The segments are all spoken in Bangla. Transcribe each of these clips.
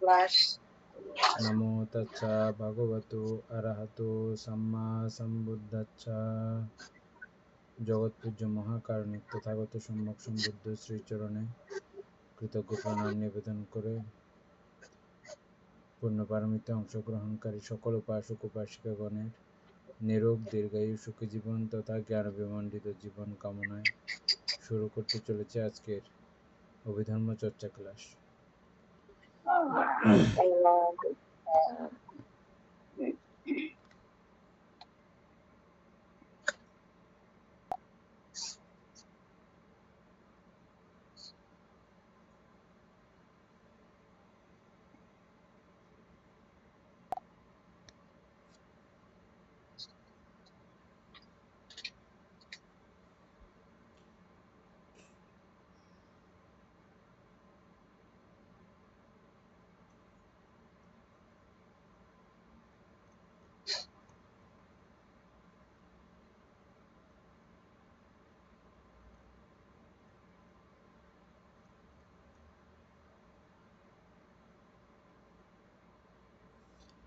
ক্লাস। নমো তাচ্ছা ভগবতো আরহাতো সাম্মা সম্বুদ্ধাচ্ছা। জগৎপূজ্য মহাকারণিক তথাগত সম্যক সম্বুদ্ধ শ্রীচরণে কৃতজ্ঞ প্রণাম নিবেদন করে পূর্ণপারমিতে অংশগ্রহণকারী সকল উপাসক উপাসিকাগণের নিরোগ দীর্ঘায়ু সুখী জীবন তথা জ্ঞান বিমণ্ডিত জীবন কামনায় শুরু করতে চলেছে আজকের অভিধর্ম চর্চা ক্লাস।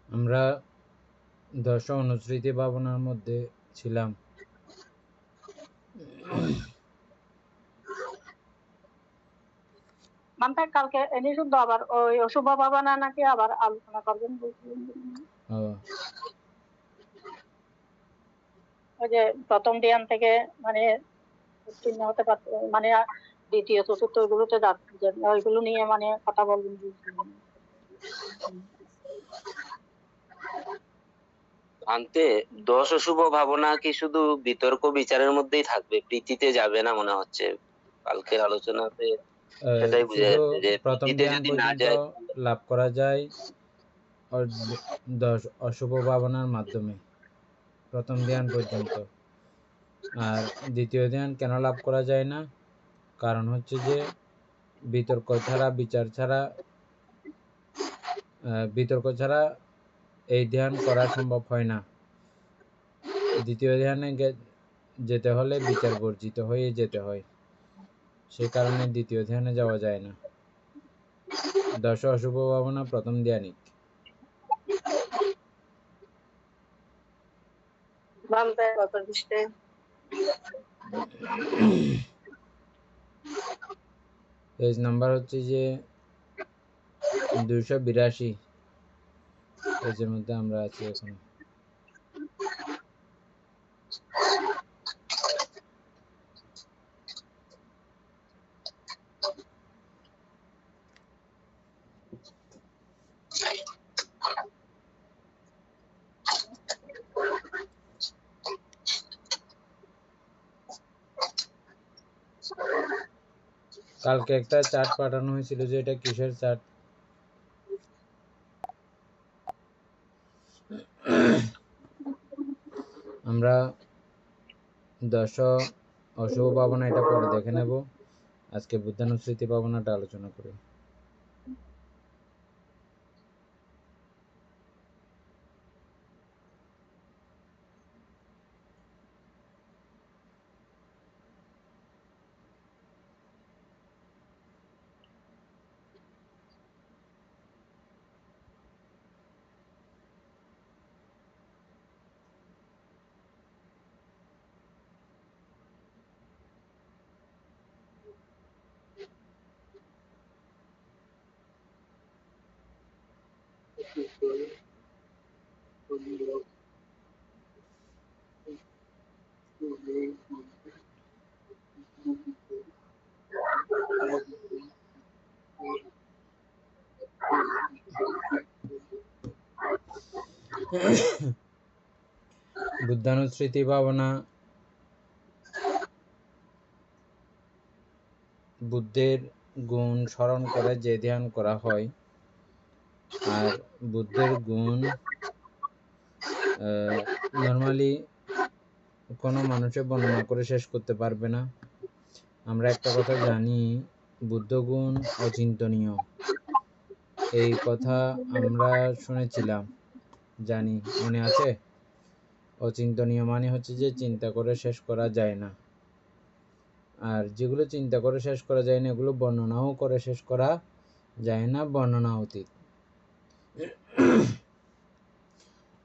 আমরা দশ অনুস্মৃতি ভাবনার মধ্যে ছিলাম। কালকে এনে শুধু আবার ওই অশুভ ভাবনা নাকি আবার আলোচনা করবেন ওই যে প্রথম ধ্যান থেকে মানে উত্তীর্ণ হতে পারত, মানে দ্বিতীয় চতুর্থ ওইগুলোতে যাচ্ছেন, ওইগুলো নিয়ে মানে কথা বলবেন। আনতে দশ অশুভ ভাবনা কি শুধু বিতর্ক বিচারের মধ্যেই থাকবে, প্রীতিতে যাবে না মনে হচ্ছে? কালকের আলোচনাতে সেটাই বুঝা যাচ্ছে যে প্রথম প্রীতিতে ধ্যান যদি না পর্যন্ত যায় লাভ করা যায় দশ অশুভ ভাবনার মাধ্যমে, প্রথম ধ্যান পর্যন্ত। আর দ্বিতীয় ধ্যান কেন লাভ করা যায় না? কারণ হচ্ছে যে বিতর্ক ছাড়া বিচার ছাড়া বিতর্ক ছাড়া এই ধ্যান করা সম্ভব হয় না। দ্বিতীয় ধ্যানে যেতে হলে বিচার বর্জিত হয়ে যেতে হয়, সে কারণে দ্বিতীয় ধ্যানে যাওয়া যায় না। দশ অশুভ ভাবনা প্রথম ধ্যানিক। পেজ নাম্বার হচ্ছে যে 282 পেজের মধ্যে আমরা আছি এখন। কালকে একটা চার্ট পাঠানো হয়েছিল, যে এটা কিসের চার্ট? আমরা দশ অশুভ ভাবনা এটা পরে দেখে নেব, আজকে বুদ্ধানুস্মৃতি ভাবনাটা আলোচনা করি। বুদ্ধানুস্মৃতি ভাবনা বুদ্ধের গুণ স্মরণ করে যে ধ্যান করা হয়, আর বুদ্ধের গুণ নর্মালি কোনো মানুষের বর্ণনা করে শেষ করতে পারবে না। আমরা একটা কথা জানি, বুদ্ধ গুণ অচিন্তনীয়, এই কথা আমরা শুনেছিলাম, জানি, মনে আছে? অচিন্তনীয় মানে হচ্ছে যে চিন্তা করে শেষ করা যায় না, আর যেগুলো চিন্তা করে শেষ করা যায় না এগুলো বর্ণনাও করে শেষ করা যায় না, বর্ণনা অতীত।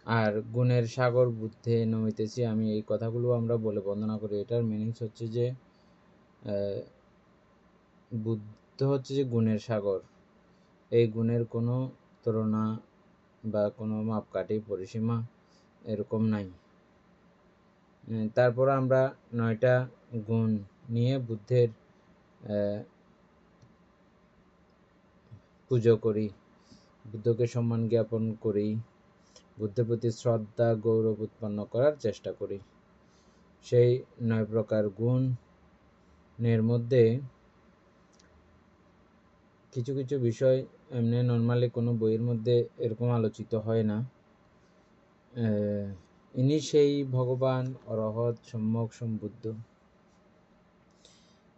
আর গুণের সাগর বুদ্ধে নমিতেছি আমি, এই কথাগুলো আমরা বলে বন্দনা করি। এটার মিনিংস হচ্ছে যে বুদ্ধ হচ্ছে যে গুণের সাগর, এই গুণের কোনো তুলনা বা কোনো মাপকাঠি পরিসীমা এরকম নাই। তারপর আমরা 9টা গুণ নিয়ে বুদ্ধের পুজো করি, বুদ্ধকে সম্মান জ্ঞাপন করি, বুদ্ধের প্রতি শ্রদ্ধা গৌরব উৎপন্ন করার চেষ্টা করি। সেই 9 প্রকার গুণের মধ্যে কিছু কিছু বিষয় এমনি নর্মালি কোনো বইয়ের মধ্যে এরকম আলোচিত হয় না। ইনি সেই ভগবান অরহৎ সম্যক সম্বুদ্ধ।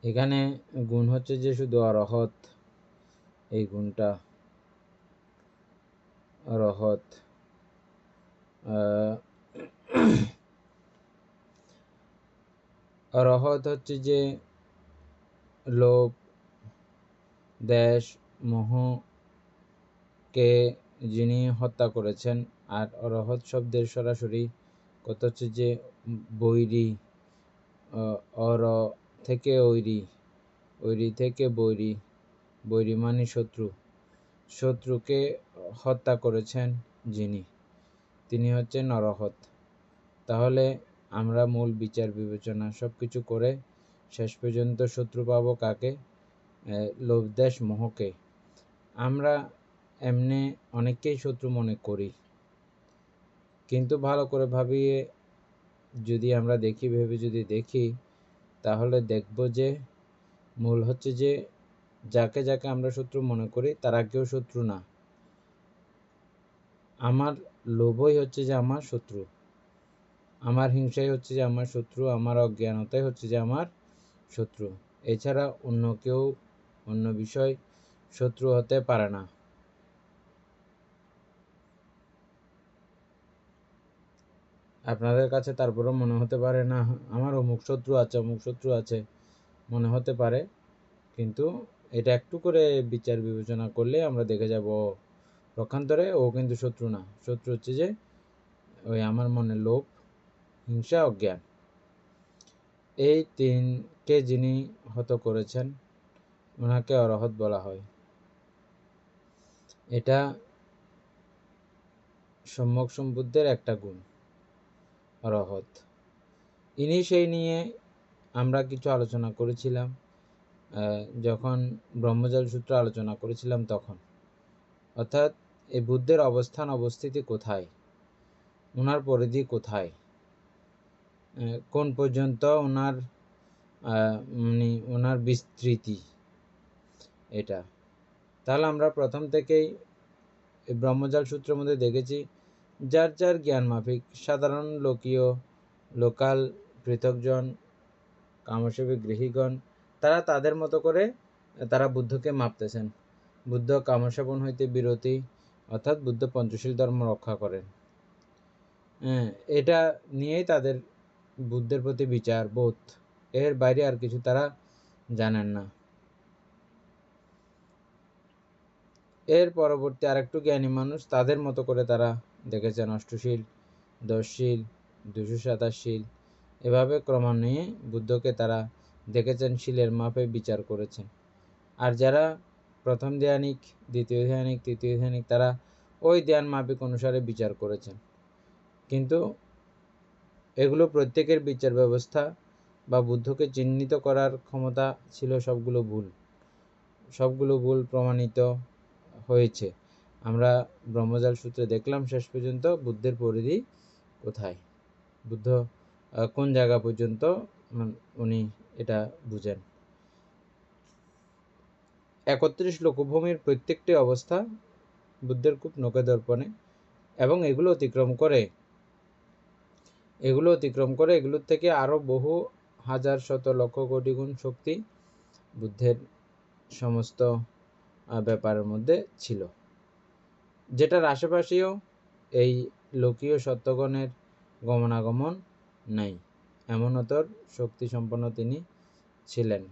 এখানে গুণ হচ্ছে যে শুধু অরহৎ, এই গুণটা অরহৎ। অরহৎ হচ্ছে যে লোভ দেশ মোহকে যিনি হত্যা করেছেন। আর অরহৎ শব্দের সরাসরি কথা হচ্ছে যে বৈরী, অর থেকে ঐরী, ঐরী থেকে বৈরী, বৈরী মানে শত্রু, শত্রুকে হত্যা করেছেন যিনি, তিনি হচ্ছেন অরহৎ। তাহলে আমরা মূল বিচার বিবেচনা সব কিছু করে শেষ পর্যন্ত শত্রু পাবো কাকে? লোভ দেশ মোহকে। আমরা এমনি অনেককেই শত্রু মনে করি, কিন্তু ভালো করে ভাবিয়ে যদি আমরা ভেবে যদি দেখি তাহলে দেখব যে মূল হচ্ছে যে যাকে যাকে আমরা শত্রু মনে করি তারা কেউ শত্রু না। আমার লোভই হচ্ছে যে আমার শত্রু, আমার হিংসাই হচ্ছে যে আমার শত্রু, আমার অজ্ঞানতাই হচ্ছে যে আমার শত্রু। এছাড়া অন্য কেউ অন্য বিষয় শত্রু হতে পারে না। আপনাদের কাছে তারপরে মনে হতে পারে না আমার অমুক শত্রু আছে অমুক শত্রু আছে, মনে হতে পারে, কিন্তু এটা একটু করে বিচার বিবেচনা করলে আমরা দেখে যাব পক্ষান্তরে ও কিন্তু শত্রু না। শত্রু হচ্ছে যে ওই আমার মনে লোভ হিংসা অজ্ঞান, এই তিনকে যিনি হত করেছেন ওনাকে অরহৎ বলা হয়। এটা সম্যক সম্বুদ্ধের একটা গুণ অরহৎ। ইনি সেই নিয়ে আমরা কিছু আলোচনা করেছিলাম যখন ব্রহ্মজাল সূত্র আলোচনা করেছিলাম তখন, অর্থাৎ এই বুদ্ধের অবস্থান অবস্থিতি কোথায়, ওনার পরিধি কোথায়, কোন পর্যন্ত ওনার মানে ওনার বিস্তৃতি, এটা। তাহলে আমরা প্রথম থেকেই ব্রহ্মজাল সূত্রের মধ্যে দেখেছি যার যার জ্ঞান মাফিক, সাধারণ লোকীয় লোকাল পৃথকজন কামসেবী গৃহীগণ তারা তাদের মতো করে তারা বুদ্ধকে মাপতেছেন। বুদ্ধ কামসেবন হইতে বিরতি, অর্থাৎ বুদ্ধ পঞ্চশীল ধর্ম রক্ষা করেন। এটা নিয়েই তাদের বুদ্ধের প্রতি বিচার বোধ, এর বাইরে আর কিছু তারা জানেন না। এর পরবর্তী আরেকটু জ্ঞানী মানুষ তাদের মতো করে তারা দেখেছেন অষ্টশীল, 10শীল, 227 এভাবে ক্রমান্বয়ে বুদ্ধকে তারা দেখেছেন, শীলের মাপে বিচার করেছেন। আর যারা প্রথম ধ্যানিক, দ্বিতীয় ধ্যানিক, তৃতীয় ধ্যানিক তারা ওই ধ্যান মাফিক অনুসারে বিচার করেছেন, কিন্তু এগুলো প্রত্যেকের বিচার ব্যবস্থা বা বুদ্ধকে চিহ্নিত করার ক্ষমতা ছিল সবগুলো ভুল প্রমাণিত হয়েছে। আমরা ব্রহ্মজাল সূত্রে দেখলাম শেষ পর্যন্ত বুদ্ধের পরিধি কোথায়, বুদ্ধ কোন জায়গা পর্যন্ত উনি এটা বুঝেন। 31 লোকভূমির প্রত্যেকটি অবস্থা বুদ্ধের খুব নখে দর্পণে, এবং এগুলো অতিক্রম করে এগুলোর থেকে আরো বহু হাজার শত লক্ষ কোটি গুণ শক্তি বুদ্ধের সমস্ত ব্যাপারের মধ্যে ছিল, যেটার আশেপাশেও এই লোকীয় সত্যগণের গমনাগমন নাই, এমনতর শক্তি সম্পন্ন তিনি ছিলেন।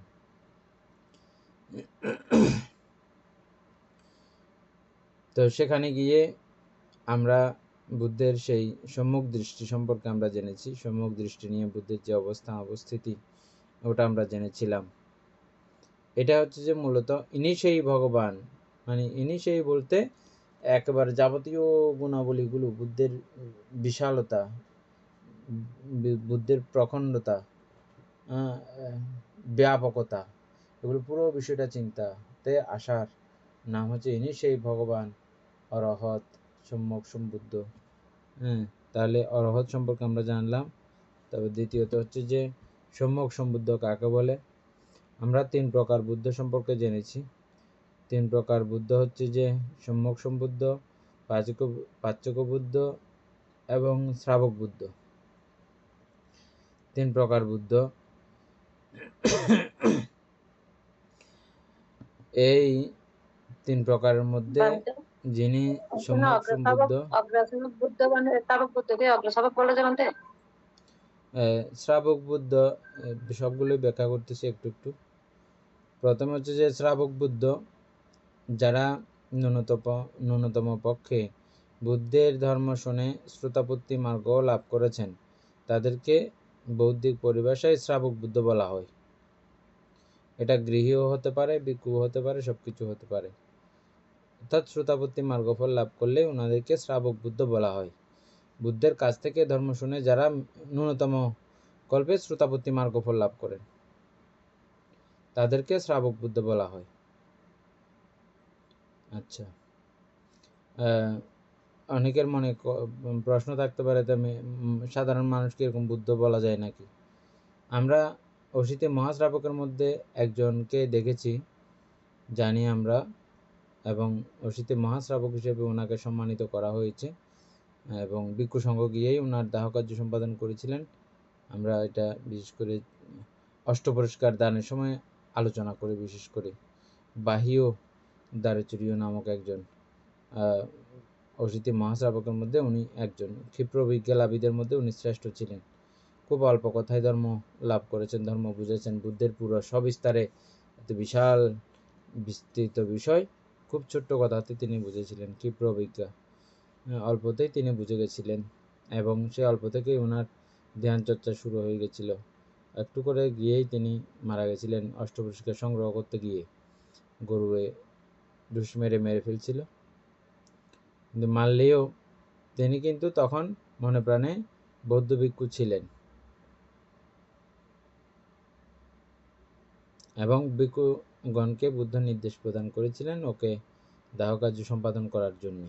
তো সেখানে গিয়ে আমরা বুদ্ধের সেই সম্যক দৃষ্টি সম্পর্কে আমরা জেনেছি। সম্যক দৃষ্টি নিয়ে বুদ্ধের যে অবস্থিতি ওটা আমরা জেনেছিলাম। এটা হচ্ছে যে মূলত ইনি সেই ভগবান, মানে ইনি সেই বলতে একেবারে যাবতীয় গুণাবলীগুলো, বুদ্ধের বিশালতা, বুদ্ধের প্রখণ্ডতা, ব্যাপকতা, এগুলো পুরো বিষয়টা চিন্তাতে আসার নাম হচ্ছে ইনি সেই ভগবান অরহৎ সম্যক সম্বুদ্ধ। তাহলে অরহৎ সম্পর্কে আমরা জানলাম। তবে দ্বিতীয়ত হচ্ছে যে সম্যক সম্বুদ্ধ কাকে বলে। আমরা 3 প্রকার বুদ্ধ সম্পর্কে জেনেছি। 3 প্রকার বুদ্ধ হচ্ছে যে সম্যক সম্বুদ্ধ, পাচক বুদ্ধ এবং শ্রাবক বুদ্ধ। 3 প্রকার বুদ্ধ। এই 3 প্রকারের মধ্যে যিনি সম্যক সম্বুদ্ধ, শ্রাবক বুদ্ধ, সবগুলোই ব্যাখ্যা করতেছি একটু একটু। প্রথম হচ্ছে যে শ্রাবক বুদ্ধ, যারা ন্যূনতম পক্ষে বুদ্ধের ধর্ম শুনে শ্রোতাপত্তি মার্গ লাভ করেছেন, তাদেরকে বৌদ্ধিক পরিভাষায় শ্রাবক বুদ্ধ বলা হয়। এটা গৃহীও হতে পারে, ভিক্ষুও হতে পারে, সবকিছু হতে পারে। অর্থাৎ শ্রোতাপত্তি মার্গফল লাভ করলে ওনাদেরকে শ্রাবক বুদ্ধ বলা হয়। বুদ্ধের কাছ থেকে ধর্ম শুনে যারা ন্যূনতম কল্পে শ্রোতাপত্তি মার্গফল লাভ করেন, তাদেরকে শ্রাবক বুদ্ধ বলা হয়। আচ্ছা, অনেকের মনে প্রশ্ন থাকতে পারে, সাধারণ মানুষকে এরকম বুদ্ধ বলা যায় নাকি? আমরা অসিতে মহাশ্রাবকের মধ্যে একজনকে দেখেছি, জানি আমরা, এবং অসিতে মহাশ্রাবক হিসেবে ওনাকে সম্মানিত করা হয়েছে এবং ভিক্ষু সংঘ গিয়েই ওনার দাহ কার্য সম্পাদন করেছিলেন। আমরা এটা বিশেষ করে অষ্টপুরস্কার দানের সময় আলোচনা করি। বিশেষ করে বাহিও দারেচুরিয় নামক একজন অসিতে মহাশ্রাবকের মধ্যে উনি একজন, ক্ষিপ্র বিজ্ঞালাভীদের মধ্যে উনি শ্রেষ্ঠ ছিলেন। খুব অল্প কথায় ধর্ম লাভ করেছেন, ধর্ম বুঝেছেন। বুদ্ধের পুরো সবিস্তারে এত বিশাল বিস্তৃত বিষয় খুব ছোট্ট কথাতে তিনি বুঝেছিলেন। ক্ষিপ্র বিজ্ঞা, অল্পতেই তিনি বুঝে গেছিলেন এবং সে অল্প থেকেই ওনার ধ্যান চর্চা শুরু হয়ে গেছিল। একটু করে গিয়েই তিনি মারা গেছিলেন। অষ্টপুরস্কার সংগ্রহ করতে গিয়ে গরুয়ে ডুস মেরে ফেলছিল, কিন্তু মারলেও তিনি কিন্তু তখন মনে প্রাণে বৌদ্ধ ভিক্ষু ছিলেন এবং ভিক্ষুগণকে বুদ্ধ নির্দেশ প্রদান করেছিলেন ওকে দাহ কার্য সম্পাদন করার জন্য।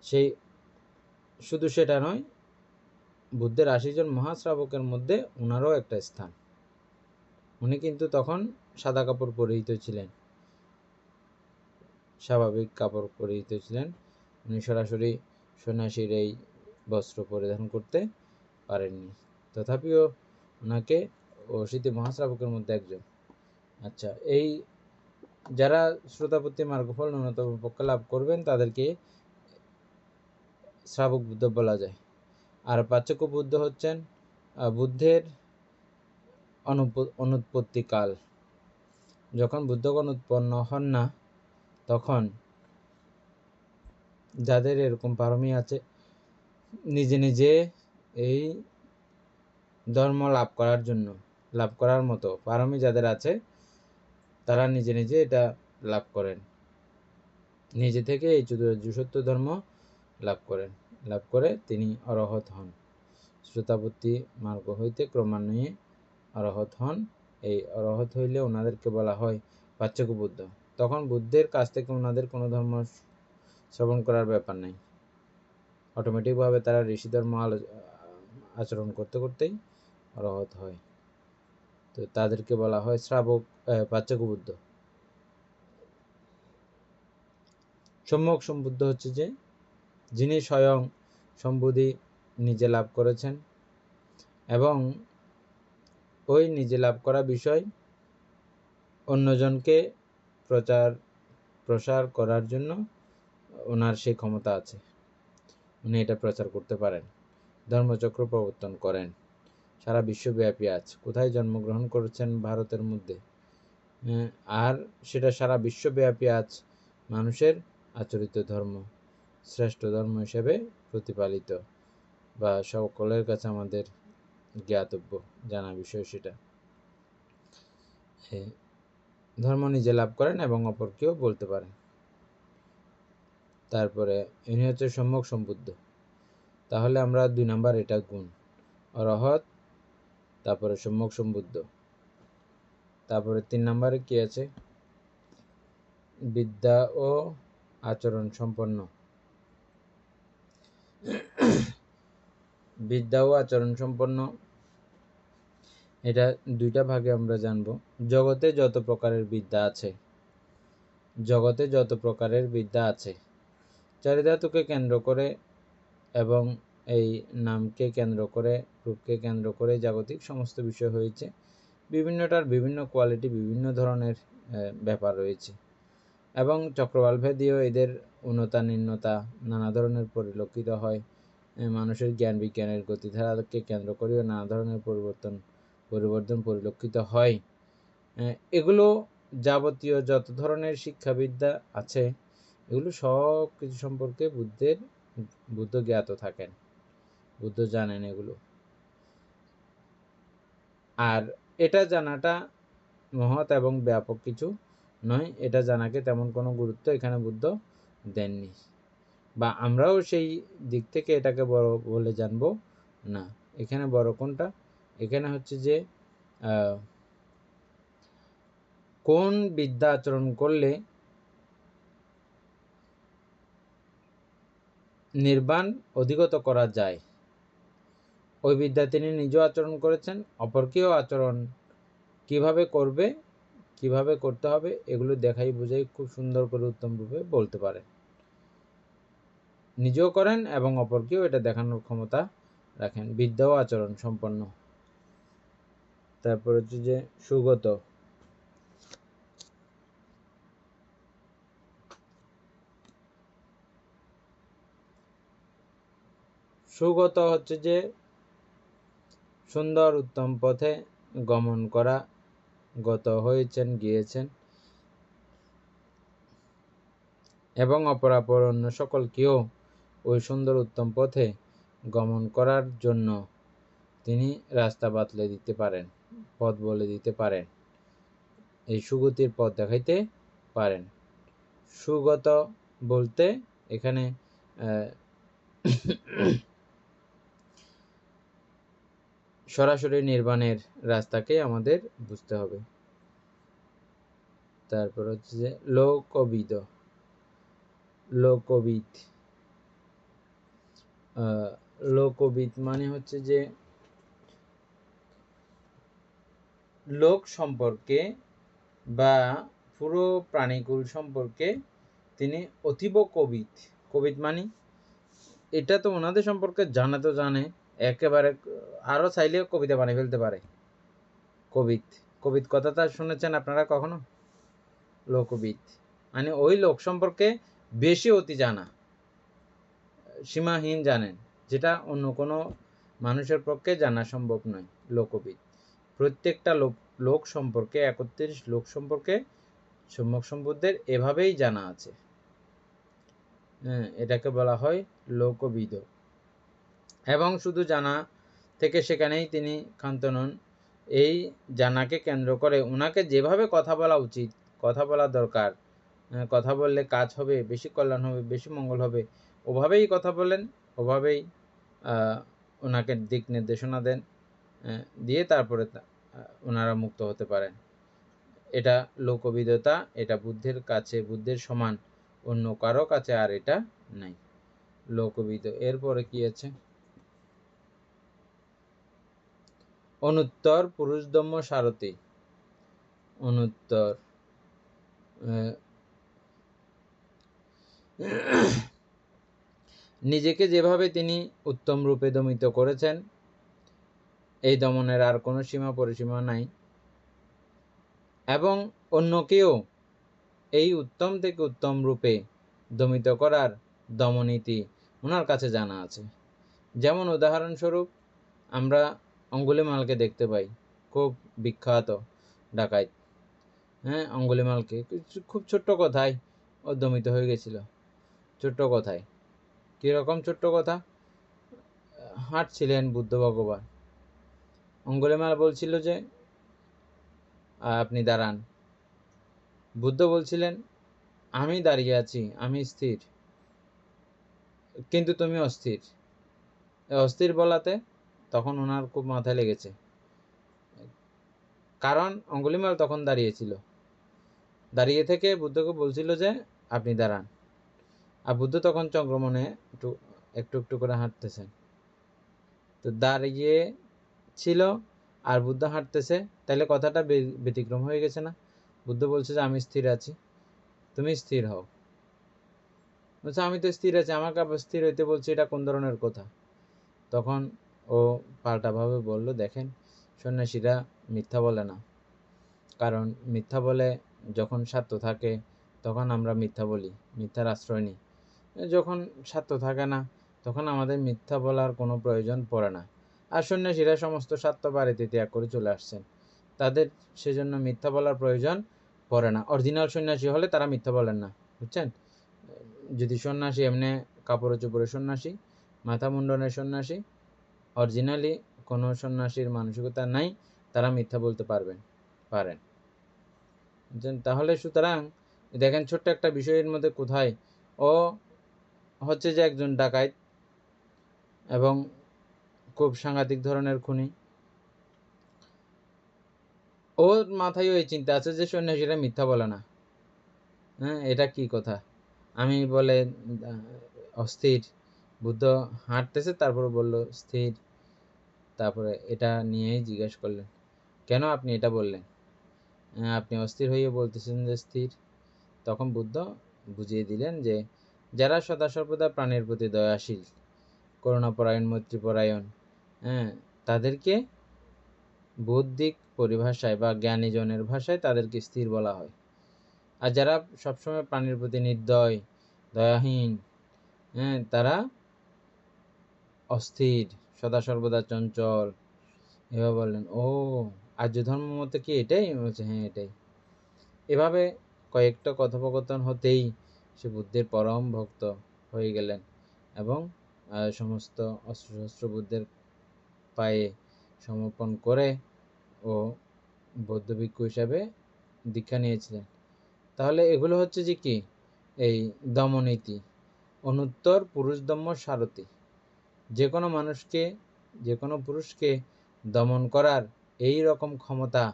সেই শুধু সেটা নয়, বুদ্ধের 80 জন মহাশ্রাবকের মধ্যে ওনারও একটা স্থান। উনি কিন্তু তখন সাদা কাপড় পরিহিত ছিলেন, স্বাভাবিক কাপড় পরিহিত ছিলেন। উনি সরাসরি সন্ন্যাসীর এই বস্ত্র পরিধান করতে পারেননি, তথাপিও ওনাকে অসিতে মহাশ্রাবকের মধ্যে একজন। আচ্ছা, এই যারা শ্রোতাপত্তি মার্গফল ন্যূনতম পক্ষে লাভ করবেন তাদেরকে শ্রাবক বুদ্ধ বলা যায়। আর পাচক বুদ্ধ হচ্ছেন বুদ্ধের অনুৎপত্তি কাল, যখন বুদ্ধগণ উৎপন্ন হন না, তখন যাদের এরকম পারমি আছে, নিজে নিজে এই ধর্ম লাভ করার মতো পারমি যাদের আছে, তারা নিজে নিজে এটা লাভ করেন, নিজে থেকে এই সত্য ধর্ম লাভ করেন। লাভ করে তিনি অরহৎ হন। শ্রোতাপত্তি মার্গ হইতে ক্রমান্বয়ে অরহৎ হন। এই অরহৎ হইলে ওনাদেরকে বলা হয় পাচক বুদ্ধ। তখন বুদ্ধের কাছ থেকে ওনাদের কোনো ধর্ম শ্রবণ করার ব্যাপার নাই, অটোমেটিকভাবে তারা ঋষি ধর্ম আচরণ করতে করতেই অরহৎ হয়। তো তাদেরকে বলা হয় পাচক বুদ্ধ। সম্যক সম্বুদ্ধ হচ্ছে যে যিনি স্বয়ং সম্বুদ্ধি নিজে লাভ করেছেন এবং ওই নিজে লাভ করা বিষয় অন্যজনকে প্রসার করার জন্য ওনার সেই ক্ষমতা আছে। উনি এটা প্রচার করতে পারেন, ধর্মচক্র প্রবর্তন করেন, সারা বিশ্বব্যাপী আছে। কোথায় জন্মগ্রহণ করেছেন? ভারতের মধ্যে, আর সেটা সারা বিশ্বব্যাপী আছে মানুষের আচরিত ধর্ম। শ্রেষ্ঠ ধর্ম হিসেবে প্রতিপালিত বা সকলের কাছে আমাদের জ্ঞাতব্য জানা বিষয় সেটা। ধর্ম নিজে লাভ করেন এবং অপরকেও বলতে পারেন। তারপরে ইনি হচ্ছে সম্যক সম্বুদ্ধ। তাহলে আমরা 2 নাম্বার এটা গুণ, অরহত, তারপরে সম্যক সম্বুদ্ধ। তারপরে 3 নাম্বারে কি আছে? বিদ্যা ও আচরণ সম্পন্ন। বিদ্যা ও আচরণ সম্পন্ন, এটা 2টা ভাগে আমরা জানব। জগতে যত প্রকারের বিদ্যা আছে, জগতে যত প্রকারের বিদ্যা আছে, চারিধাতুকে কেন্দ্র করে এবং এই নামকে কেন্দ্র করে, রূপকে কেন্দ্র করে জাগতিক সমস্ত বিষয় হয়েছে। বিভিন্নটার বিভিন্ন কোয়ালিটি, বিভিন্ন ধরনের ব্যাপার রয়েছে এবং চক্রবাল ভেদীয় এদের উন্নতা নিম্নতা নানা ধরনের পরিলক্ষিত হয়। মানুষের জ্ঞান বিজ্ঞানের গতিধারাকে কেন্দ্র করেও নানা ধরনের পরিবর্তন পরিলক্ষিত হয়। এগুলো যাবতীয় যত ধরনের শিক্ষাবিদ্যা আছে, এগুলো সব কিছু সম্পর্কে বুদ্ধ জ্ঞাত থাকেন, বুদ্ধ জানেন এগুলো। আর এটা জানাটা মহৎ এবং ব্যাপক কিছু নয়, এটা জানাকে তেমন কোনো গুরুত্ব এখানে বুদ্ধ দেননি, বা আমরাও সেই দিক থেকে এটাকে বড় বলে জানবো না। এখানে বড় কোনটা? এখানে হচ্ছে যে কোন বিদ্যা আচরণ করলে নির্বাণ অধিগত করা যায়, ওই বিদ্যা তিনি নিজেও আচরণ করেছেন, অপরকেও আচরণ কিভাবে করবে, কিভাবে করতে হবে, এগুলো দেখাই বুঝাই খুব সুন্দর করে উত্তম রূপে বলতে পারেন। নিজেও করেন এবং অপরকেও এটা দেখানোর ক্ষমতা রাখেন। বিদ্যা ও আচরণ সম্পন্ন। তারপর হচ্ছে যে সুগত। সুগত হচ্ছে যে সুন্দর উত্তম পথে গমন করা, গত হয়েছেন, গিয়েছেন এবং অপরাপর অন্য সকলকেও ওই সুন্দর উত্তম পথে গমন করার জন্য তিনি রাস্তা বাতলে দিতে পারেন, পথ বলে দিতে পারেন, এই সুগতির পথ দেখাইতে পারেন। সুগত বলতে এখানে সরাসরি নির্বাণের রাস্তাকে আমাদের বুঝতে হবে। তারপর হচ্ছে যে লোকবিদ। লোকবিদ, লোকবিদ মানে হচ্ছে যে লোক সম্পর্কে বা পুরো প্রাণীকুল সম্পর্কে তিনি অতীব কবিদ। কবিদ মানে এটা তো ওনাদের সম্পর্কে জানা তো জানে, একেবারে আরো চাইলেও কবিতা বানিয়ে ফেলতে পারে। কবিদ, কবিদ কথাটা শুনেছেন আপনারা কখনো? লোকবিদ মানে ওই লোক সম্পর্কে বেশি অতি জানা, সীমাহীন জানেন, যেটা অন্য কোনো মানুষের পক্ষে জানা সম্ভব নয়। লোকবিদ প্রত্যেকটা লোক সম্পর্কে, 31 লোক সম্পর্কে সম্যক সম্বুদ্ধের এভাবেই জানা আছে। এটাকে বলা হয় লোকবিদ। এবং শুধু জানা থেকে সেখানেই তিনি ক্ষান্ত নন। এই জানাকে কেন্দ্র করে ওনাকে যেভাবে কথা বলা উচিত, কথা বলা দরকার, কথা বললে কাজ হবে, বেশি কল্যাণ হবে, বেশি মঙ্গল হবে, ওভাবেই কথা বলেন, ওভাবেই ওনাকে দিক নির্দেশনা দেন, দিয়ে তারপরে ওনারা মুক্ত হতে পারেন। এটা লোকবিদতা, এটা বুদ্ধের কাছে, বুদ্ধের সমান অন্য কারো কাছে আর এটা নাই, লোকবিদ। এরপরে কি আছে? অনুত্তর পুরুষদম্য সারথি। অনুত্তর নিজেকে যেভাবে তিনি উত্তম রূপে দমিত করেছেন, এই দমনের আর কোনো সীমা পরিসীমা নাই, এবং অন্যকেও এই উত্তম থেকে উত্তম রূপে দমিত করার দমনীতি ওনার কাছে জানা আছে। যেমন উদাহরণস্বরূপ আমরা অঙ্গুলিমালকে দেখতে পাই, খুব বিখ্যাত ডাকাইত। অঙ্গুলিমালকে খুব ছোট্ট কথায় ও দমিত হয়ে গেছিল, ছোট্ট কথায়। কিরকম ছোট্ট কথা? হাঁটছিলেন বুদ্ধ ভগবান, অঙ্গুলিমালা বলছিল যে আপনি দাঁড়ান। বুদ্ধ বলছিলেন আমি দাঁড়িয়ে আছি, আমি স্থির, কিন্তু তুমি অস্থির। অস্থির বলাতে তখন ওনার খুব মাথায় লেগেছে, কারণ অঙ্গুলিমাল তখন দাঁড়িয়েছিল। দাঁড়িয়ে থেকে বুদ্ধকে বলছিল যে আপনি দাঁড়ান, আর বুদ্ধ তখন চন্দ্রমনে একটু একটু একটু করে হাঁটতেছেন। তো দাঁড়িয়ে ছিল আর বুদ্ধ হাঁটতেছে, তাহলে কথাটা ব্যতিক্রম হয়ে গেছে না? বুদ্ধ বলছে যে আমি স্থির আছি, তুমি স্থির হও। বলছে আমি তো স্থির আছি, আমাকে আবার স্থির হইতে বলছে, এটা কোন ধরনের কথা? তখন ও পাল্টাভাবে বলল, দেখেন সন্ন্যাসীরা মিথ্যা বলে না, কারণ মিথ্যা বলে যখন স্বার্থ থাকে তখন আমরা মিথ্যা বলি, মিথ্যার আশ্রয় নিই। যখন স্বার্থ থাকে না তখন আমাদের মিথ্যা বলার কোনো প্রয়োজন পড়ে না। আর সন্ন্যাসীরা সমস্ত স্বার্থ বাড়িতে ত্যাগ করে চলে আসছেন, তাদের সেজন্য মিথ্যা বলার প্রয়োজন পড়ে না। অরিজিনাল সন্ন্যাসী হলে তারা মিথ্যা বলেন না, বুঝছেন? যদি সন্ন্যাসী এমনি কাপড়ে চোপড়ে সন্ন্যাসী, মাথা মুন্ডনের সন্ন্যাসী, অরিজিনালি কোনো সন্ন্যাসীর মানসিকতা নাই, তারা মিথ্যা বলতে পারেন। তাহলে সুতরাং দেখেন ছোট্ট একটা বিষয়ের মধ্যে কোথায় ও হচ্ছে যে একজন ডাকাত এবং খুব সাংঘাতিক ধরনের খুনি, ওর মাথায় ওই চিন্তা আছে যে সন্ন্যাসীরা মিথ্যা বলে না। হ্যাঁ, এটা কি কথা? আমি বলে অস্থির, বুদ্ধ হাঁটতেছে তারপরে বলল স্থির, তারপরে এটা নিয়েই জিজ্ঞেস করলেন কেন আপনি এটা বললেন, আপনি অস্থির হয়ে বলতেছেন যে স্থির। তখন বুদ্ধ বুঝিয়ে দিলেন যে যারা সদা সর্বদা প্রাণের প্রতি দয়াশীল, করুণাপরায়ণ, মৈত্রীপরায়ণ, তাদেরকে বৌদ্ধিক পরিভাষায় বা জ্ঞানীজনের ভাষায় তাদেরকে স্থির বলা হয়। আর যারা সবসময় প্রাণীর প্রতি নির্দয়, দয়াহীন, তারা অস্থির, সদা সর্বদা চঞ্চল। এভাবে বললেন, ও আর্য ধর্ম মতে কি এটাই? বলছে হ্যাঁ এটাই। এভাবে কয়েকটা কথোপকথন হতেই সে বুদ্ধের পরম ভক্ত হয়ে গেলেন এবং সমস্ত অস্ত্রশস্ত্র বুদ্ধের পায়ে সমর্পণ করে ও বৌদ্ধ ভিক্ষু হিসাবে দীক্ষা নিয়েছিলেন। তাহলে এগুলো হচ্ছে যে কি, এই দমনীতি, অনুত্তর পুরুষদম্য সারথি। যে কোনো মানুষকে, যে কোনো পুরুষকে দমন করার এই রকম ক্ষমতা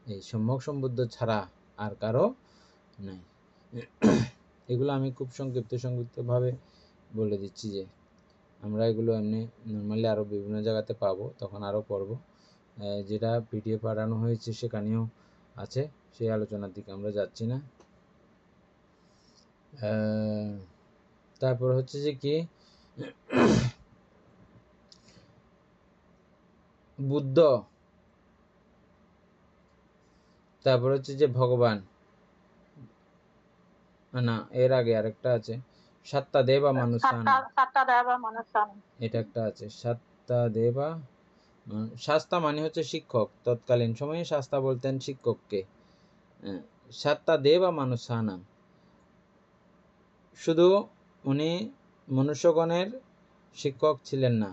এই সম্যক সম্বুদ্ধ ছাড়া আর কারো নাই। এগুলো আমি খুব সংক্ষিপ্তভাবে বলে দিচ্ছি যে আমরা এগুলো এমনি নর্মালি আরও বিভিন্ন জায়গাতে পাবো, তখন আরও পড়ব। যেটা পিডিএফ পাঠানো হয়েছে সেখানেও আছে, সেই আলোচনার দিকে আমরা যাচ্ছি না। তারপর হচ্ছে যে কি, বুদ্ধ, তারপর হচ্ছে যে ভগবান, না এর আগে আরেকটা আছে, সাত্তা দেবা মানুষান, এটা একটা আছে, সাত্তা দেবা। শাস্তা মানে হচ্ছে শিক্ষক, তৎকালীন সময়ে শাস্তা বলতেন শিক্ষককে। সাত্তা দেবা মানুষানাম, শুধু উনি মনুষ্যগণের শিক্ষক ছিলেন না,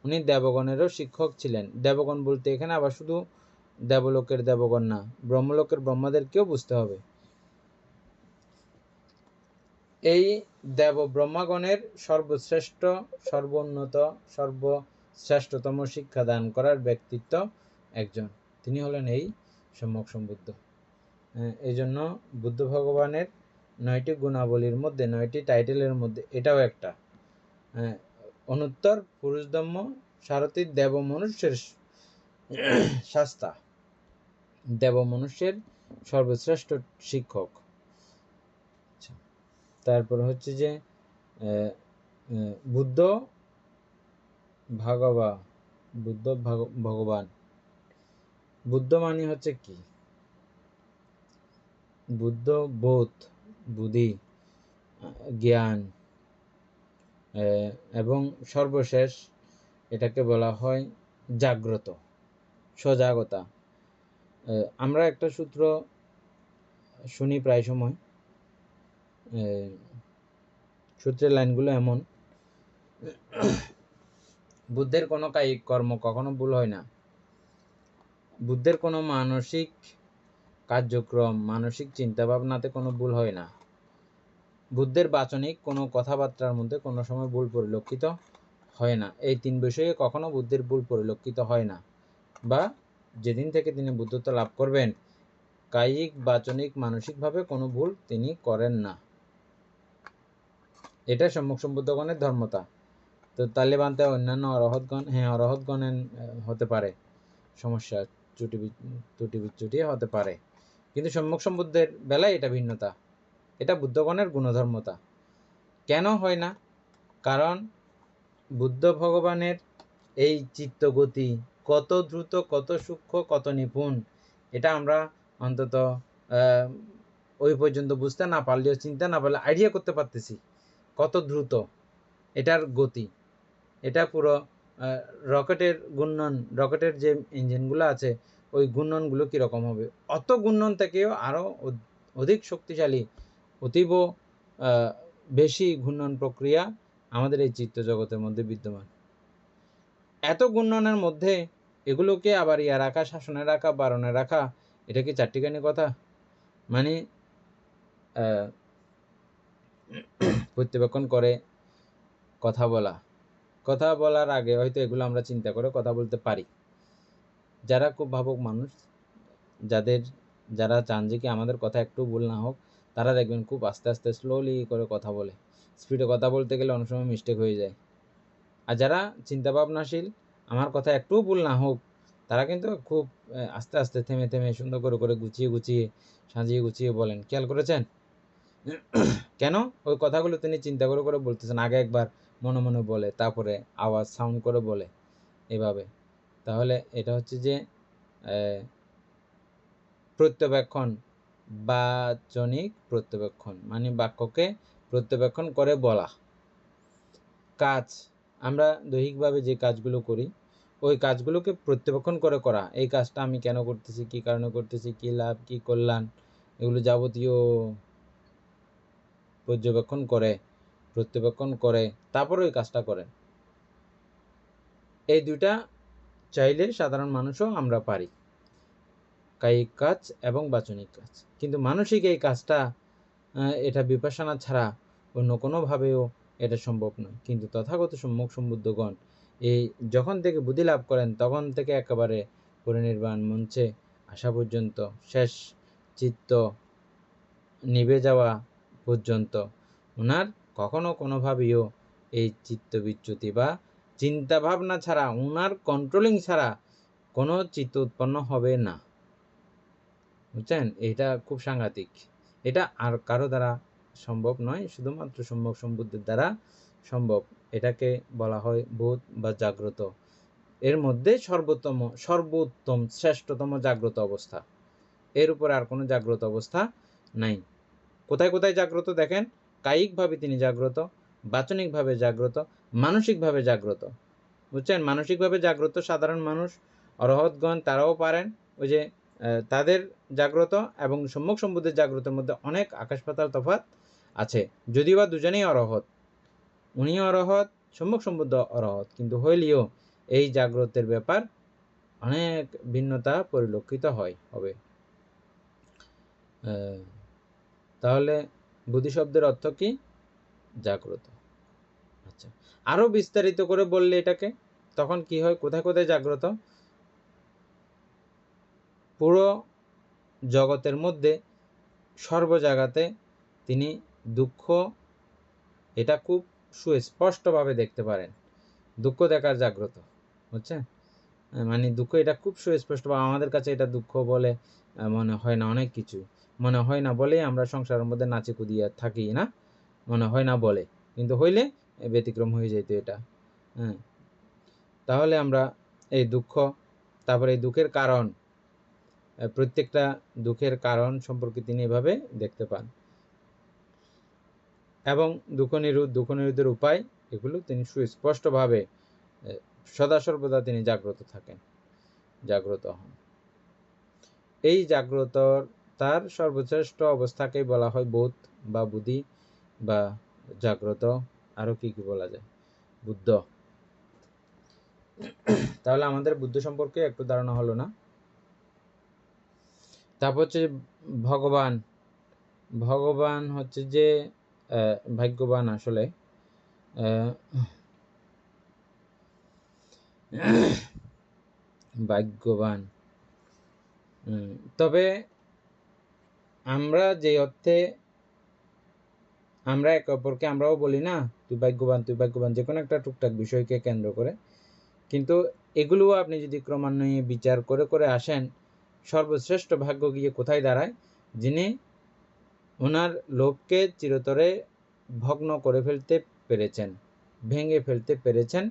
উনি দেবগণেরও শিক্ষক ছিলেন। দেবগণ বলতে এখানে আবার শুধু দেবলোকের দেবগণ না, ব্রহ্মলোকের ব্রহ্মাদেরকেও বুঝতে হবে। এই দেব ব্রহ্মাগণের সর্বশ্রেষ্ঠ, সর্বোন্নত, সর্বশ্রেষ্ঠতম শিক্ষা দান করার ব্যক্তিত্ব একজন, তিনি হলেন এই সম্যক সম্বুদ্ধ। এই জন্য বুদ্ধ ভগবানের 9টি গুণাবলীর মধ্যে, 9টি টাইটেলের মধ্যে এটাও একটা। অনুত্তর পুরুষদম্য সারথি, দেব মনুষ্যের শাস্তা, দেব মনুষ্যের সর্বশ্রেষ্ঠ শিক্ষক। তারপর হচ্ছে যে বুদ্ধ ভগবান। বুদ্ধ মানে হচ্ছে কি? বুদ্ধ বোধ, বুদ্ধি, জ্ঞান এবং সর্বশেষ এটাকে বলা হয় জাগ্রত, সজাগতা। আমরা একটা সূত্র শুনি প্রায় সময়, সূত্রের লাইনগুলো এমন বুদ্ধের কোনো কায়িক কর্ম কখনো ভুল হয় না। বুদ্ধের কোনো মানসিক কার্যক্রম, মানসিক চিন্তাভাবনাতে কোনো ভুল হয় না। বুদ্ধের বাচনিক কোনো কথাবার্তার মধ্যে কোনো সময় ভুল পরিলক্ষিত হয় না। এই 3 বিষয়ে কখনো বুদ্ধের ভুল পরিলক্ষিত হয় না, বা যেদিন থেকে তিনি বুদ্ধত্ব লাভ করবেন কায়িক, বাচনিক, মানসিকভাবে কোনো ভুল তিনি করেন না। এটা সম্যক সম্বুদ্ধগণের ধর্মতা। তো তালিবানতে অন্যান্য অরহতগণ, হ্যাঁ অরহতগণের হতে পারে সমস্যা, ত্রুটি বিচ্যুটি হতে পারে, কিন্তু সম্যক সম্বুদ্ধের বেলায় এটা ভিন্নতা। এটা বুদ্ধগণের গুণধর্মতা। কেন হয় না? কারণ বুদ্ধ ভগবানের এই চিত্তগতি কত দ্রুত, কত সূক্ষ্ম, কত নিপুণ, এটা আমরা অন্তত ওই পর্যন্ত বুঝতে না পারলেও, চিন্তা না পারলে আইডিয়া করতে পারতেছি কত দ্রুত এটার গতি। এটা পুরো রকেটের ঘূর্ণন, রকেটের যে ইঞ্জিনগুলো আছে ওই ঘূর্ণনগুলো কীরকম হবে, অত ঘূর্ণন থেকেও আরও অধিক শক্তিশালী, অতীব বেশি ঘূর্ণন প্রক্রিয়া আমাদের এই চিত্ত জগতের মধ্যে বিদ্যমান। এত ঘূর্ণনের মধ্যে এগুলোকে আবার ইয়া রাখা, শাসনে রাখা, বারণে রাখা, এটা কি চারটিখানি কথা? মানে পর্যবেক্ষণ করে কথা বলার আগে হয়তো এগুলো আমরা চিন্তা করে কথা বলতে পারি। যারা খুব ভাবুক মানুষ, যারা চান যে কি আমাদের কথা একটু ভুল না হোক, তারা দেখবেন খুব আস্তে আস্তে স্লোলি করে কথা বলে। স্পিডে কথা বলতে গেলে অনেক সময় মিস্টেক হয়ে যায়। আর যারা চিন্তা ভাবনাশীল, আমার কথা একটু ভুল না হোক, তারা কিন্তু খুব আস্তে আস্তে, থেমে থেমে, সুন্দর করে গুছিয়ে সাজিয়ে গুছিয়ে বলেন। খেয়াল করেছেন? কেন? ওই কথাগুলো তিনি চিন্তা করে বলতেছেন। আগে একবার মনে মনে বলে, তারপরে আওয়াজ সাউন্ড করে বলে, এভাবে। তাহলে এটা হচ্ছে যে প্রত্যবেক্ষণ, বাচনিক প্রত্যবেক্ষণ, মানে বাক্যকে প্রত্যবেক্ষণ করে বলা। কাজ, আমরা দৈহিকভাবে যে কাজগুলো করি ওই কাজগুলোকে প্রত্যবেক্ষণ করে করা। এই কাজটা আমি কেন করতেছি, কি কারণে করতেছি, কি লাভ, কি কল্যাণ, এগুলো যাবতীয় পর্যবেক্ষণ করে, প্রত্যবেক্ষণ করে তারপর ওই কাজটা করেন। এই দুইটা চাইলে সাধারণ মানুষও আমরা পারি, কায়িক কাজ এবং বাচনিক কাজ। কিন্তু মানসিক এই কাজটা, এটা বিপাশনা ছাড়া অন্য কোনোভাবেও এটা সম্ভব নয়। কিন্তু তথাগত সম্যক সম্বুদ্ধগণ এই যখন থেকে বুদ্ধি লাভ করেন তখন থেকে একেবারে পরিনির্বাণ মঞ্চে আসা পর্যন্ত, শেষ চিত্ত নিভে যাওয়া পর্যন্ত, ওনার কখনো কোনোভাবেও এই চিত্ত বিচ্যুতি বা চিন্তা ভাবনা ছাড়া, ওনার কন্ট্রোলিং ছাড়া কোনো চিত্ত উৎপন্ন হবে না। বুঝছেন? এটা খুব সাংঘাতিক। এটা আর কারো দ্বারা সম্ভব নয়, শুধুমাত্র সম্যক সম্বুদ্ধের দ্বারা সম্ভব। এটাকে বলা হয় বোধ বা জাগ্রত। এর মধ্যে সর্বোত্তম, শ্রেষ্ঠতম জাগ্রত অবস্থা। এর উপরে আর কোনো জাগ্রত অবস্থা নাই। কোথায় কোথায় জাগ্রত দেখেন? কায়িকভাবে তিনি জাগ্রত, বাচনিকভাবে জাগ্রত, মানসিকভাবে জাগ্রত। বুঝছেন? মানসিকভাবে জাগ্রত সাধারণ মানুষ, অরহতগণ, তারাও পারেন। ওই যে তাদের জাগ্রত এবং সম্যক সম্বুদ্ধের জাগ্রতের মধ্যে অনেক আকাশ পাতাল তফাৎ আছে। যদিও বা দুজনেই অরহত, উনিও অরহত, সম্যক সম্বুদ্ধ অরহত, কিন্তু হইলেও এই জাগ্রতের ব্যাপার অনেক ভিন্নতা পরিলক্ষিত হবে। তাহলে বুদ্ধি শব্দের অর্থ কি? জাগ্রত। আচ্ছা, আরো বিস্তারিত করে বললে এটাকে, তখন কি হয়? কোথায় কোথায় জাগ্রত? পুরো জগতের মধ্যে সর্ব জায়গাতে তিনি দুঃখ, এটা খুব সুস্পষ্টভাবে দেখতে পারেন। দুঃখ দেখার জাগ্রত, বুঝছেন? মানে দুঃখ এটা খুব সুস্পষ্ট, আমাদের কাছে এটা দুঃখ বলে মনে হয় না। অনেক কিছু মনে হয় না বলেই আমরা সংসারের মধ্যে নাচে কুদিয়ে থাকি, না? মনে হয় না বলে, কিন্তু হইলে ব্যতিক্রম হয়ে যেত এটা। তাহলে আমরা এই দুঃখ, তারপরে এই দুঃখের কারণ, প্রত্যেকটা দুঃখের কারণ সম্পর্কে তিনি এভাবে দেখতে পান, এবং দুঃখ নিরোধের উপায়, এগুলো তিনি সুস্পষ্টভাবে সদা সর্বদা তিনি জাগ্রত থাকেন, জাগ্রত হন। এই জাগ্রতর তার সর্বশ্রেষ্ঠ অবস্থাকেই বলা হয় বোধ বা বুদ্ধি বা জাগ্রত। আরও কি বলা যায়? বুদ্ধ। তাহলে আমাদের বুদ্ধ সম্পর্কে একটু ধারণা হলো না? তারপর হচ্ছে ভগবান। ভগবান হচ্ছে যে ভাগ্যবান, আসলে ভাগ্যবান। তবে আমরা যে অর্থে আমরা একে অপরকে আমরাও বলি না তুই ভাগ্যবান, তুই ভাগ্যবান, যে কোনো একটা টুকটাক বিষয়কে কেন্দ্র করে, কিন্তু এগুলোও আপনি যদি ক্রমান্বয়ে বিচার করে করে আসেন, সর্বশ্রেষ্ঠ ভাগ্য গিয়ে কোথায় দাঁড়ায়? যিনি ওনার লোভকে চিরতরে ভগ্ন করে ফেলতে পেরেছেন, ভেঙে ফেলতে পেরেছেন।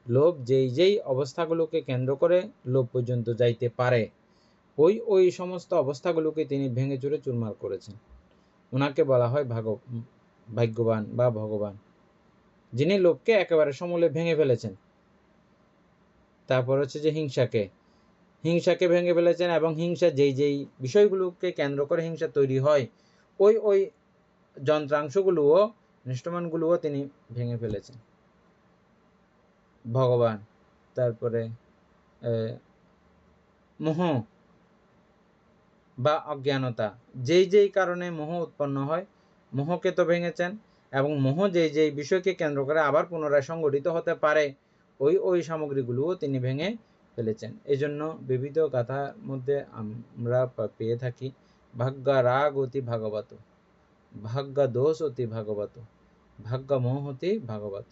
লোভ যেই যেই অবস্থাগুলোকে কেন্দ্র করে লোভ পর্যন্ত যাইতে পারে, ওই সমস্ত অবস্থাগুলোকে তিনি ভেঙে চুরে চুরমার করেছেন। ওনাকে বলা হয় ভাগ্যবান বা ভগবান, যিনি লোভকে একেবারে সমূলে ভেঙে ফেলেছেন। তারপর হচ্ছে যে হিংসাকে ভেঙে ফেলেছেন, এবং হিংসা যেই যেই বিষয়গুলোকে কেন্দ্র করে হিংসা তৈরি হয়, ওই যন্ত্রাংশগুলোও, নিষ্ঠমানগুলোও তিনি ভেঙে ফেলেছেন, ভগবান। তারপরে মোহ বা অজ্ঞানতা, যেই যেই কারণে মোহ উৎপন্ন হয়, মোহকে তো ভেঙেছেন, এবং মোহ যেই যেই বিষয়কে কেন্দ্র করে আবার পুনরায় সংগঠিত হতে পারে, ওই সামগ্রীগুলোও তিনি ভেঙে ফেলেছেন। এই জন্য বিবিধ গাথার মধ্যে আমরা পেয়ে থাকি ভাগ্যা রাগ অতি ভাগবত, ভাগ্যা দোষ অতি ভাগবত, ভাগ্যা মোহ অতি ভাগবত।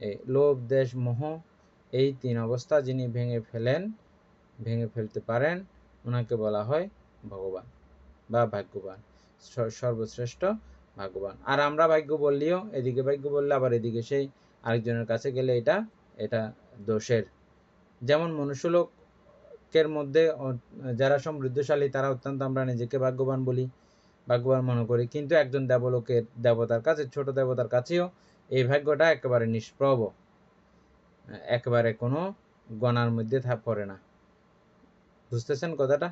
এই লোভ, দেশ, মোহ, এই তিন অবস্থা যিনি ভেঙে ফেলতে পারেন, ওনাকে বলা হয় ভগবান বা ভাগ্যবান, সর্বশ্রেষ্ঠ ভাগ্যবান। আর আমরা ভাগ্য বললেও, এদিকে ভাগ্য বললে আবার এদিকে সেই আরেকজনের কাছে গেলে এটা দোষের। যেমন মনুষ্যলোকের মধ্যে যারা সমৃদ্ধশালী, তারা অত্যন্ত আমরা নিজেকে ভাগ্যবান বলি, ভাগ্যবান মনে করি, কিন্তু একজন দেবতার কাছে, ছোট দেবতার কাছেও এই ভাগ্যটা একেবারে নিষ্প্রভ, একেবারে কোনো গণার মধ্যে পড়ে না। বুঝতেছেন কথাটা?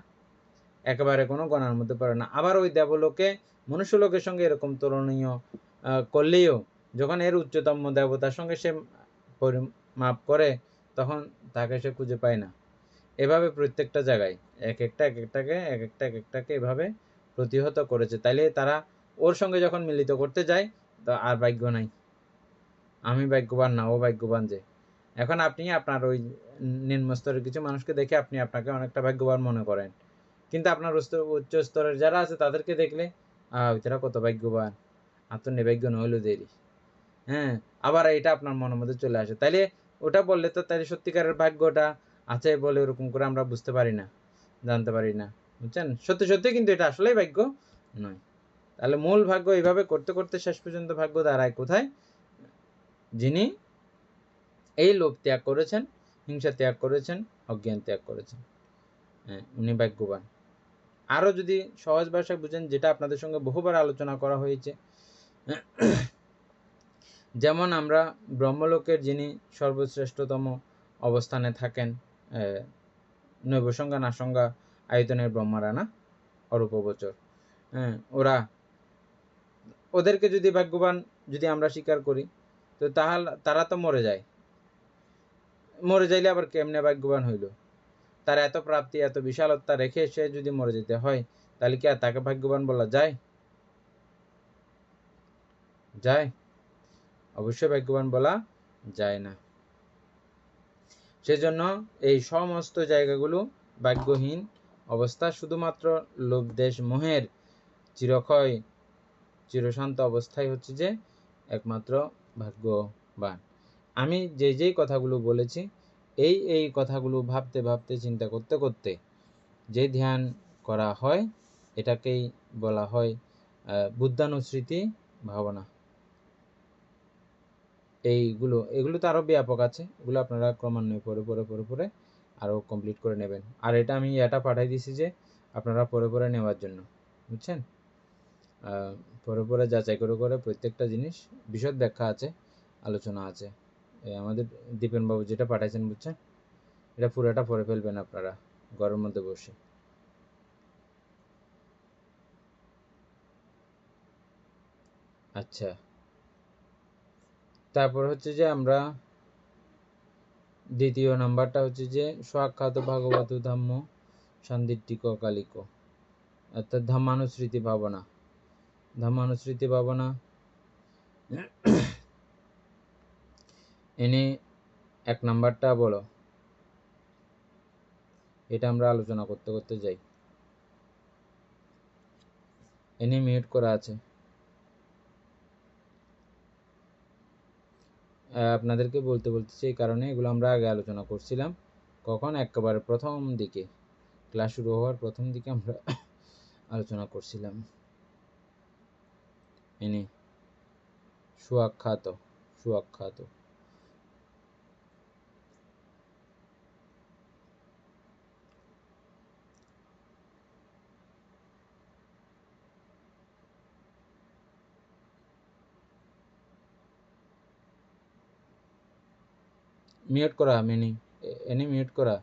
একেবারে কোনো গণার মধ্যে পড়ে না। আবার ওই দেবলোকে মনুষ্যলোকের সঙ্গে এরকম তুলনীয় করলেও, যখন এর উচ্চতম দেবতার সঙ্গে সে পরিমাপ করে, তখন তাকে সে খুঁজে পায় না। এভাবে প্রত্যেকটা জায়গায় এক একটাকে এভাবে প্রতিহত করেছে। তাইলে তারা ওর সঙ্গে যখন মিলিত করতে যায়, তো আর ভাগ্য নাই, আমি ভাগ্যবান না, ও ভাগ্যবান। যে এখন আপনি আপনার ওই নিম্ন স্তরের কিছু মানুষকে দেখে আপনি আপনাকে অনেকটা ভাগ্যবান মনে করেন, কিন্তু আপনার উচ্চ স্তরের যারা আছে তাদেরকে দেখলে ওইটারা কত ভাগ্যবান, আর তো নির্ভাগ্য নইলো দেরি। হ্যাঁ, আবার এটা আপনার মনের মধ্যে চলে আসে। তাইলে ওটা বললে তো তাইলে সত্যিকারের ভাগ্যটা আছে বলে ওরকম করে আমরা বুঝতে পারি না, জানতে পারি না, বুঝছেন? সত্যি সত্যি কিন্তু এটা আসলেই ভাগ্য নয়। তাহলে মূল ভাগ্য এইভাবে করতে করতে শেষ পর্যন্ত ভাগ্য দাঁড়ায় কোথায়? যিনি এই লোভ ত্যাগ করেছেন, হিংসা ত্যাগ করেছেন, অজ্ঞান ত্যাগ করেছেন, উনি ভাগ্যবান। আরও যদি সহজ ভাষায় বুঝেন, যেটা আপনাদের সঙ্গে বহুবার আলোচনা করা হয়েছে, যেমন আমরা ব্রহ্মলোকের যিনি সর্বশ্রেষ্ঠতম অবস্থানে থাকেন, নৈবসংজ্ঞা নাসংজ্ঞা আয়তনের ব্রহ্মারা না, অরূপগোচর, ওদেরকে যদি ভাগ্যবান যদি আমরা স্বীকার করি, তো তারা তো মরে যাইলে আবার কেমনে ভাগ্যবান হইল? তার এত প্রাপ্তি, এত বিশালতা রেখে সে যদি মরে যেতে হয়, তাহলে কি আর তাকে ভাগ্যবান বলা যায়? অবশ্যই ভাগ্যবান বলা যায় না। সেজন্য এই সমস্ত জায়গাগুলো ভাগ্যহীন অবস্থা, শুধুমাত্র লোভ, দেশ, মোহের চিরক্ষয় চিরশান্ত অবস্থায় হচ্ছে যে একমাত্র ভাগ্যবান। আমি যেই কথাগুলো বলেছি, এই কথাগুলো ভাবতে ভাবতে, চিন্তা করতে করতে যে ধ্যান করা হয়, এটাকেই বলা হয় বুদ্ধানুস্মৃতি ভাবনা। এগুলো তো আরও ব্যাপক আছে, এগুলো আপনারা ক্রমান্বয়ে পরে আরও কমপ্লিট করে নেবেন। আর আমি এটা পাঠাই দিছি যে আপনারা পরে নেওয়ার জন্য, বুঝছেন? পরে যাচাই করে প্রত্যেকটা জিনিস বিশদ ব্যাখ্যা আছে, আলোচনা আছে। আমাদের দীপেন বাবু যেটা পাঠাইছেন, বুঝছেন, এটা পুরোটা পড়ে ফেলবেন আপনারা ঘরের মধ্যে বসে। আচ্ছা, তারপর হচ্ছে যে আমরা দ্বিতীয় নাম্বারটা হচ্ছে যে স্বাখ্যাত ভাগবত ধাম্য সান্দিটিক অকালিক, অর্থাৎ ধাম্মানুস্মৃতি ভাবনা। ধাম্মানুস্মৃতি ভাবনা এনে এক নাম্বারটা বলো, এটা আমরা আলোচনা করতে করতে যাই। এনে মিউট করা আছে। আপনাদেরকে বলতেছি এই কারণে, এগুলো আমরা আগে আলোচনা করছিলাম। কখন? একেবারে প্রথম দিকে, ক্লাস শুরু হওয়ার প্রথম দিকে আমরা আলোচনা করছিলাম। এনে সুয়াখ্যাত মিউট করা, এনে মিউট করা।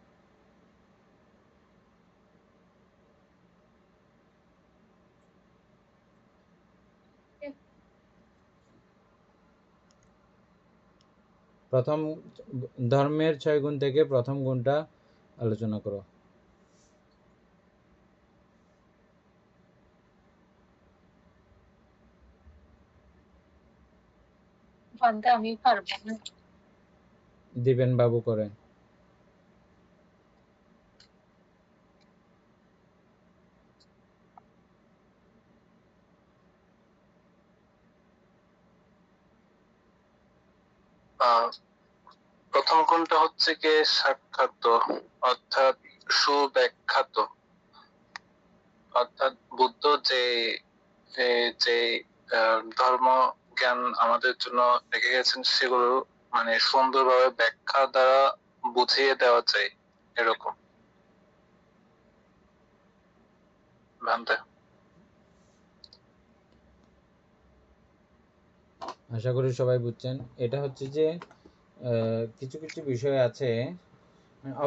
প্রথম ধর্মের 6 গুণ থেকে প্রথম গুণটা আলোচনা করো। আমি পারবো না। দিবেন বাবু করেন। প্রথম কোণটা হচ্ছে কি সাক্ষাৎ, অর্থাৎ সুব্যাখ্যাত, অর্থাৎ বুদ্ধ যে যে ধর্ম জ্ঞান আমাদের জন্য রেখে গেছেন সেগুলো মানে সুন্দরভাবে ব্যাখ্যা দ্বারা বুঝিয়ে দেওয়া যায়, এরকম। ভান্তে আশা করি সবাই বুঝছেন। এটা হচ্ছে যে কিছু কিছু বিষয় আছে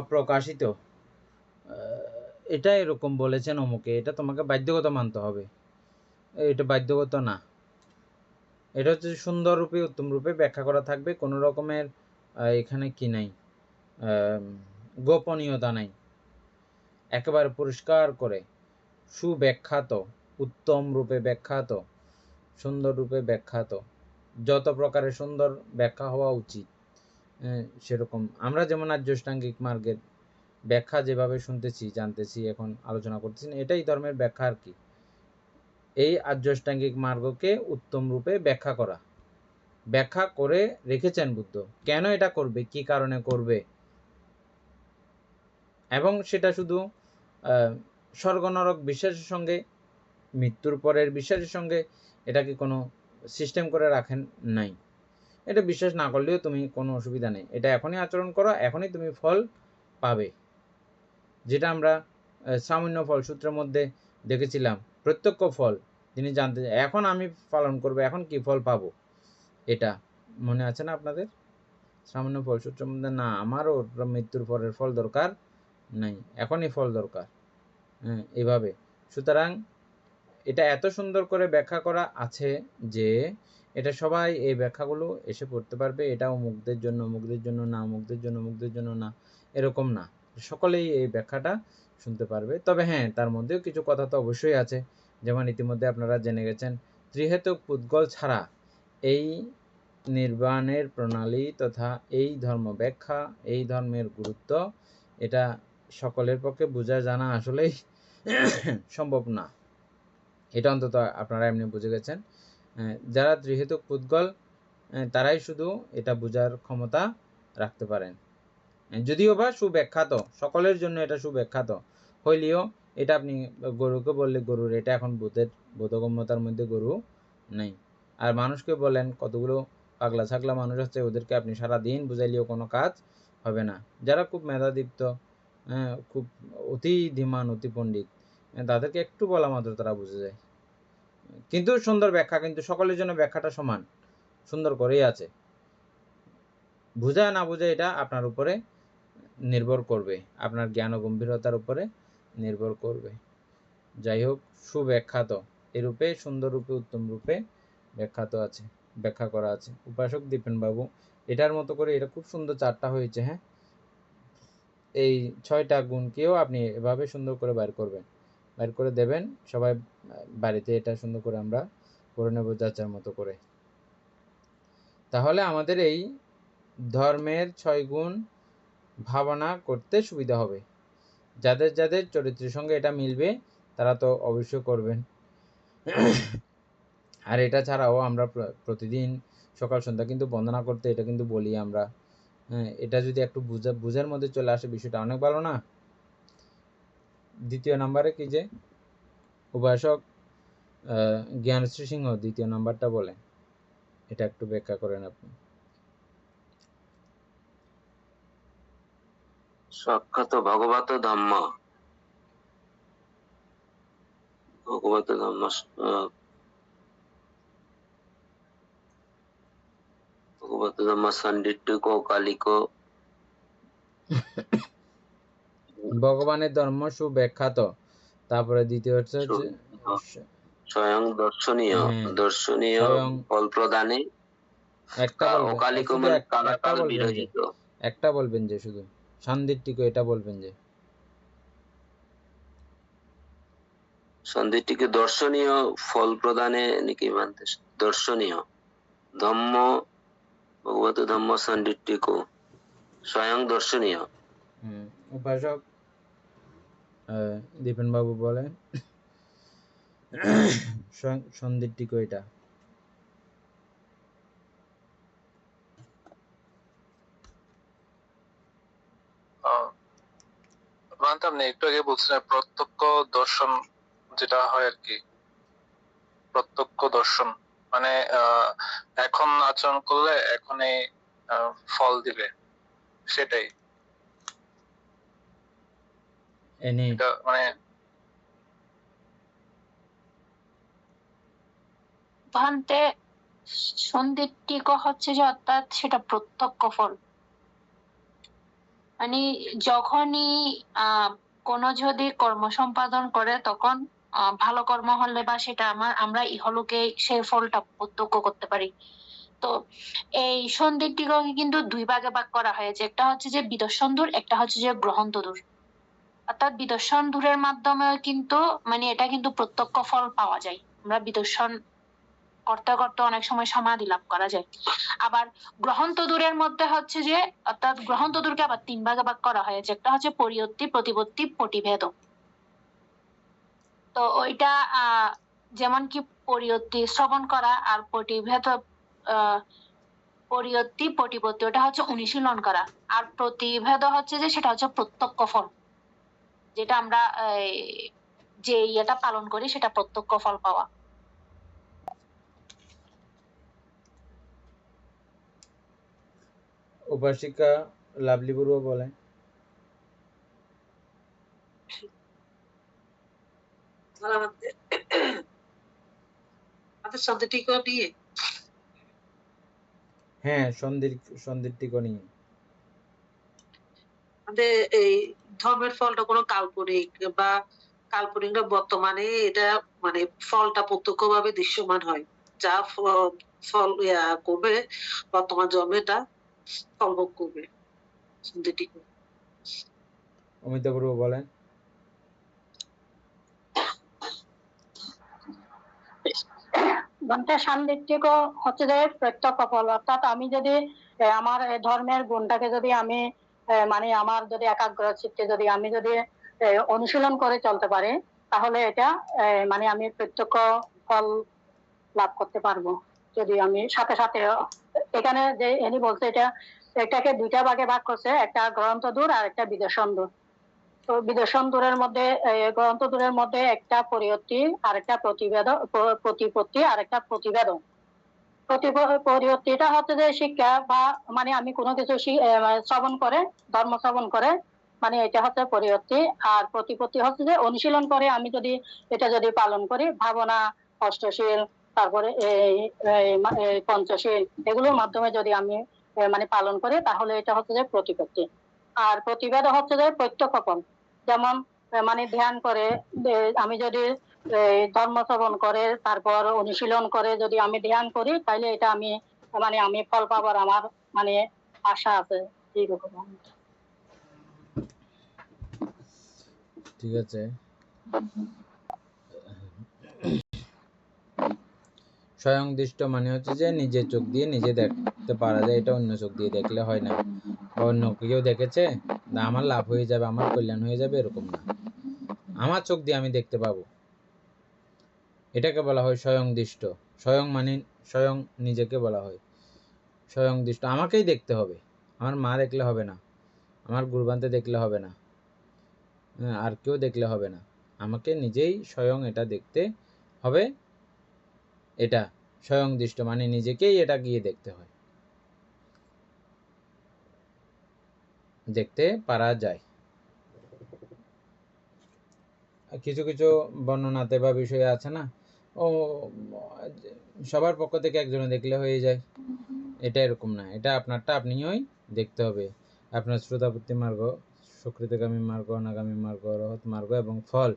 অপ্রকাশিত, এটা এরকম বলেছেন অমুকে, এটা তোমাকে বাধ্যগত মানতে হবে, এটা বাধ্যগত না। এটা হচ্ছে সুন্দর রূপে উত্তম রূপে ব্যাখ্যা করা থাকবে, কোনো রকমের এখানে কি নাই, গোপনীয়তা নাই, একেবারে পরিষ্কার করে সুব্যাখ্যাত, উত্তম রূপে ব্যাখ্যাত, সুন্দর রূপে ব্যাখ্যাত, যত প্রকারের সুন্দর ব্যাখ্যা হওয়া উচিত সেরকম। আমরা যেমন আর্যাষ্টাঙ্গিক মার্গের ব্যাখ্যা যেভাবে শুনতেছি, জানতেছি, এখন আলোচনা করতেছি, এটাই ধর্মের ব্যাখ্যা আর কি। এই আর্যাষ্টাঙ্গিক মার্গকে উত্তম রূপে ব্যাখ্যা করে রেখেছেন বুদ্ধ। কেন এটা করবে, কি কারণে করবে, এবং সেটা শুধু স্বর্গ নরক বিশ্বাসের সঙ্গে, মৃত্যুর পরের বিশ্বাসের সঙ্গে এটাকে কোনো সিস্টেম করে রাখেন নাই। এটা বিশ্বাস না করলেও তুমি কোনো অসুবিধা নেই, এটা এখনই আচরণ করো, এখনই তুমি ফল পাবে। যেটা আমরা সামান্য ফল সূত্রের মধ্যে দেখেছিলাম, প্রত্যক্ষ ফল তিনি জানতে, এখন আমি পালন করবো, এখন কি ফল পাবো, এটা মনে আছে না আপনাদের? সামান্য ফল সূত্রের মধ্যে, না আমারও মৃত্যুর পরের ফল দরকার নাই, এখনই ফল দরকার, এভাবে। সুতরাং এটা এত সুন্দর করে ব্যাখ্যা করা আছে যে এটা সবাই এই ব্যাখ্যাগুলো এসে পড়তে পারবে। এটা অমুকদের জন্য, অমুকদের জন্য না, অমুকদের জন্য, অমুকদের জন্য না, এরকম না, সকলেই এই ব্যাখ্যাটা শুনতে পারবে। তবে হ্যাঁ, তার মধ্যেও কিছু কথা তো অবশ্যই আছে, যেমন ইতিমধ্যে আপনারা জেনে গেছেন, ত্রিহেতুক পুদ্গল ছাড়া এই নির্বাণের প্রণালী তথা এই ধর্ম ব্যাখ্যা, এই ধর্মের গুরুত্ব, এটা সকলের পক্ষে বোঝা জানা আসলেই সম্ভব না। এটা অন্তত আপনারা এমনি বুঝে গেছেন। যারা ত্রিহেতুক পুদ্গল তারাই শুধু এটা বোঝার ক্ষমতা রাখতে পারেন, যদিও বা সুব্যাখ্যাত, সকলের জন্য এটা সুব্যাখ্যাত হইলেও এটা আপনি গরুকে বললে গরুর এটা এখন বোধগম্যতার মধ্যে গরু নেই। আর মানুষকে বলেন, কতগুলো পাগলা ছাগলা মানুষ আছে, ওদেরকে আপনি সারাদিন বুঝাইলেও কোনো কাজ হবে না। যারা খুব মেধাদীপ্ত, খুব অতি ধীমান, অতি পণ্ডিত, তাদেরকে একটু বলা মাত্র তারা বুঝে যায়। কিন্তু সুন্দর ব্যাখ্যা, কিন্তু সকলের জন্য ব্যাখ্যাটা সমান সুন্দর করেই আছে। বুঝা না বুঝা এটা আপনার উপরে নির্ভর করবে, আপনার জ্ঞান ও গম্ভীরতার উপরে নির্ভর করবে। যাই হোক, সুব্যাখ্যাত এরূপে সুন্দর রূপে উত্তম রূপে ব্যাখ্যাত আছে। ব্যাখ্যা করা আছে। উপাসক দীপেন বাবু, এটার মতো করে এটা খুব সুন্দর চারটা হয়েছে। হ্যাঁ, এই 6টা গুণকেও আপনি এভাবে সুন্দর করে বাইর করবেন, বাইর করে দেবেন। সবাই বাড়িতে এটা সুন্দর করে আমরা করে নেব যাচার মতো করে। তাহলে আমাদের এই ধর্মের 6 গুণ ভাবনা করতে সুবিধা হবে। যাদের যাদের চরিত্রের সঙ্গে এটা মিলবে তারা তো অবশ্যই করবেন। আর এটা ছাড়াও আমরা প্রতিদিন সকাল সন্ধ্যা কিন্তু বন্দনা করতে এটা কিন্তু বলি আমরা। হ্যাঁ, এটা যদি একটু বুঝার মধ্যে চলে আসে বিষয়টা অনেক ভালো না? দ্বিতীয় নাম্বারে কি যে উপাসক জ্ঞানশ্রী সিংহ দ্বিতীয় নাম্বারটা বলে, এটা একটু ব্যাখ্যা করেন আপনি। সাক্ষাৎ ভগবত ধম্ম, ভগবত ধম্ম, ভগবত ধম্ম সন্দিট্টিক কালিক। ভগবানের ধর্ম সুব্যাখ্যাত। তারপরে দ্বিতীয় হচ্ছে স্বয়ং দর্শনীয়, হ্যাঁ, দর্শনীয় স্বয়ং ফল প্রদানে একটা বলবেন, অকালিক শুধু মানে একটা কালাকাল বলবেন যে, বিরহিত। একটা বলবেন যে শুধু সান্দিটিক, এটা বলবেন যে সন্ধিটিকে দর্শনীয় ফল প্রদানে নাকি মানতে দর্শনীয় ধম্ম, ভগবত ধম্ম সন্ধিটিক স্বয়ং দর্শনীয়। উপাসক দীপেন বাবু বলে সন্দিটিক এটা। মানতাম না, একটু আগে বলছিলাম প্রত্যক্ষ দর্শন যেটা হয় আর কি, প্রত্যক্ষ দর্শন মানে এখন আচরণ করলে এখনই ফল দিবে, সেটাই এটা মানে ভান্তে সন্দিট্টিক হচ্ছে যে অর্থাৎ সেটা প্রত্যক্ষ ফল। মানে যখনই কোনো যদি কর্ম সম্পাদন করে তখন ভালো কর্ম হলে বা সেটা আমরা ইহলোকে সেই ফলটা প্রত্যক্ষ করতে পারি। তো এই সন্দিট্টিককে কিন্তু 2 ভাগে ভাগ করা হয়েছে, একটা হচ্ছে যে বিদর্শন দূর, একটা হচ্ছে যে গ্রহন্ত দূর। অর্থাৎ বিদর্শন দূরের মাধ্যমে কিন্তু মানে এটা কিন্তু প্রত্যক্ষ ফল পাওয়া যায়। আমরা বিদর্শন করতে করতে অনেক সময় সমাধি লাভ করা যায়। আবার গ্রহন্ত দূরের মধ্যে হচ্ছে যে অর্থাৎ গ্রহন্ত দূরকে আবার 3 ভাগে ভাগ করা হয়েছে, একটা হচ্ছে পরিয়ত্তি, প্রতিপত্তি, পটিভেদ। তো ওইটা যেমন কি পরিয়ত্তি শ্রবণ করা, আর পটিভেদ পরিয়ত্তি পটিপত্তি ওটা হচ্ছে অনুশীলন করা, আর প্রতিভেদ হচ্ছে যে সেটা হচ্ছে প্রত্যক্ষ ফল, যেটা আমরা যে ইয়েটা পালন করি সেটা প্রত্যক্ষ ফল পাওয়া। উপাসিকা লাভলি বড়ুয়া বলে হ্যাঁ সন্দিটিক নিয়ে আমাদের এই ধর্মের ফলটা কোনো কাল্পনিক বা কাল্পনিক না, বর্তমানে এটা মানে ফলটা প্রত্যক্ষ ভাবে দৃশ্যমান হয়, যা ফল করবে বর্তমান জন্মে এটা ফল ভোগ করবে। অমিতাভ বড়ুয়া বলেন সান্দিটিক হচ্ছে যে প্রত্যক্ষ ফল। অর্থাৎ আমি যদি আমার ধর্মের গুণটাকে যদি আমি মানে আমার যদি একাগ্র চিত্তে যদি আমি যদি অনুশীলন করে চলতে পারি, তাহলে এটা মানে আমি প্রত্যক্ষ ফল লাভ করতে পারবো। যদি আমি সাথে সাথে এখানে যে এনি বলছে এটাকে 2টা ভাগে ভাগ করছে, একটা গ্রন্থ দূর আর একটা বিদর্শন দূর। তো বিদর্শন দূরের মধ্যে গ্রন্থ দূরের মধ্যে একটা পরিয়ত্তি আর একটা প্রতিপত্তি আর একটা প্রতিবেদন। পরিয়ত্তিটা হচ্ছে যে শিক্ষা বা মানে আমি কোনো কিছু শ্রবণ করে, ধর্ম শ্রবণ করে, মানে এটা হচ্ছে পরিয়ত্তি। আর প্রতিপত্তি হচ্ছে যে অনুশীলন করে আমি যদি এটা যদি পালন করি, ভাবনা, অষ্টশীল, তারপরে এই পঞ্চশীল, এগুলোর মাধ্যমে যদি আমি মানে পালন করি, তাহলে এটা হচ্ছে যে প্রতিপত্তি। আর প্রতিবেদ হচ্ছে যে প্রত্যক্ষ ফল। যেমন মানে ধ্যান করে আমি যদি ধর্মশ্রবণ করে তারপর অনুশীলন করে যদি আমি ধ্যান করি তাহলে এটা আমি ফল পাবার আমার মানে আশা আছে এইরকম। ঠিক আছে। স্বয়ং দৃষ্ট মানে হচ্ছে যে নিজের চোখ দিয়ে নিজে দেখতে পারা যায়, এটা অন্য চোখ দিয়ে দেখলে হয় না। অন্য কেউ দেখেছে না আমার লাভ হয়ে যাবে, আমার কল্যাণ হয়ে যাবে, এরকম না। আমার চোখ দিয়ে আমি দেখতে পাবো, এটাকে বলা হয় স্বয়ং দৃষ্ট। স্বয়ং মানে স্বয়ং নিজেকে বলা হয় স্বয়ং দৃষ্ট। আমাকেই দেখতে হবে, আমার মা দেখলে হবে না, আমার গুরুবান্তে দেখলে হবে না, আর কেউ দেখলে হবে না, আমাকে নিজেই স্বয়ং এটা দেখতে হবে। এটা স্বয়ং দৃষ্ট মানে নিজেকেই এটা গিয়ে দেখতে হয়, দেখতে পারা যায়। কিছু কিছু বর্ণনাতে বা বিষয়ে আছে না, ও সবার পক্ষ থেকে একজনে দেখলে হয়ে যায়, এটা এরকম না। এটা আপনারটা আপনিই দেখতে হবে। আপনার শ্রোতাপত্তি মার্গ, সুকৃতগামী মার্গ, অনাগামী মার্গ, রহত মার্গ এবং ফল,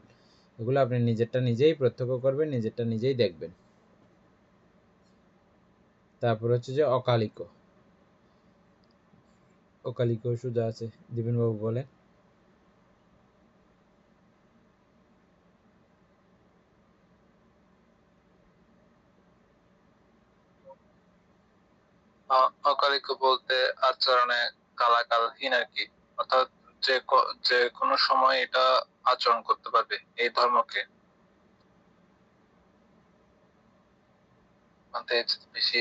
এগুলো আপনি নিজেরটা নিজেই প্রত্যক্ষ করবেন, নিজেরটা নিজেই দেখবেন। তারপর হচ্ছে যে অকালিক। অকালিক সুজা আছে, দীপেনবাবু বলে। অকালিক বলতে আচরণে কালাকালহীন আর কি, অর্থাৎ যে কোনো সময় এটা আচরণ করতে পারবে এই ধর্মকে বেশি।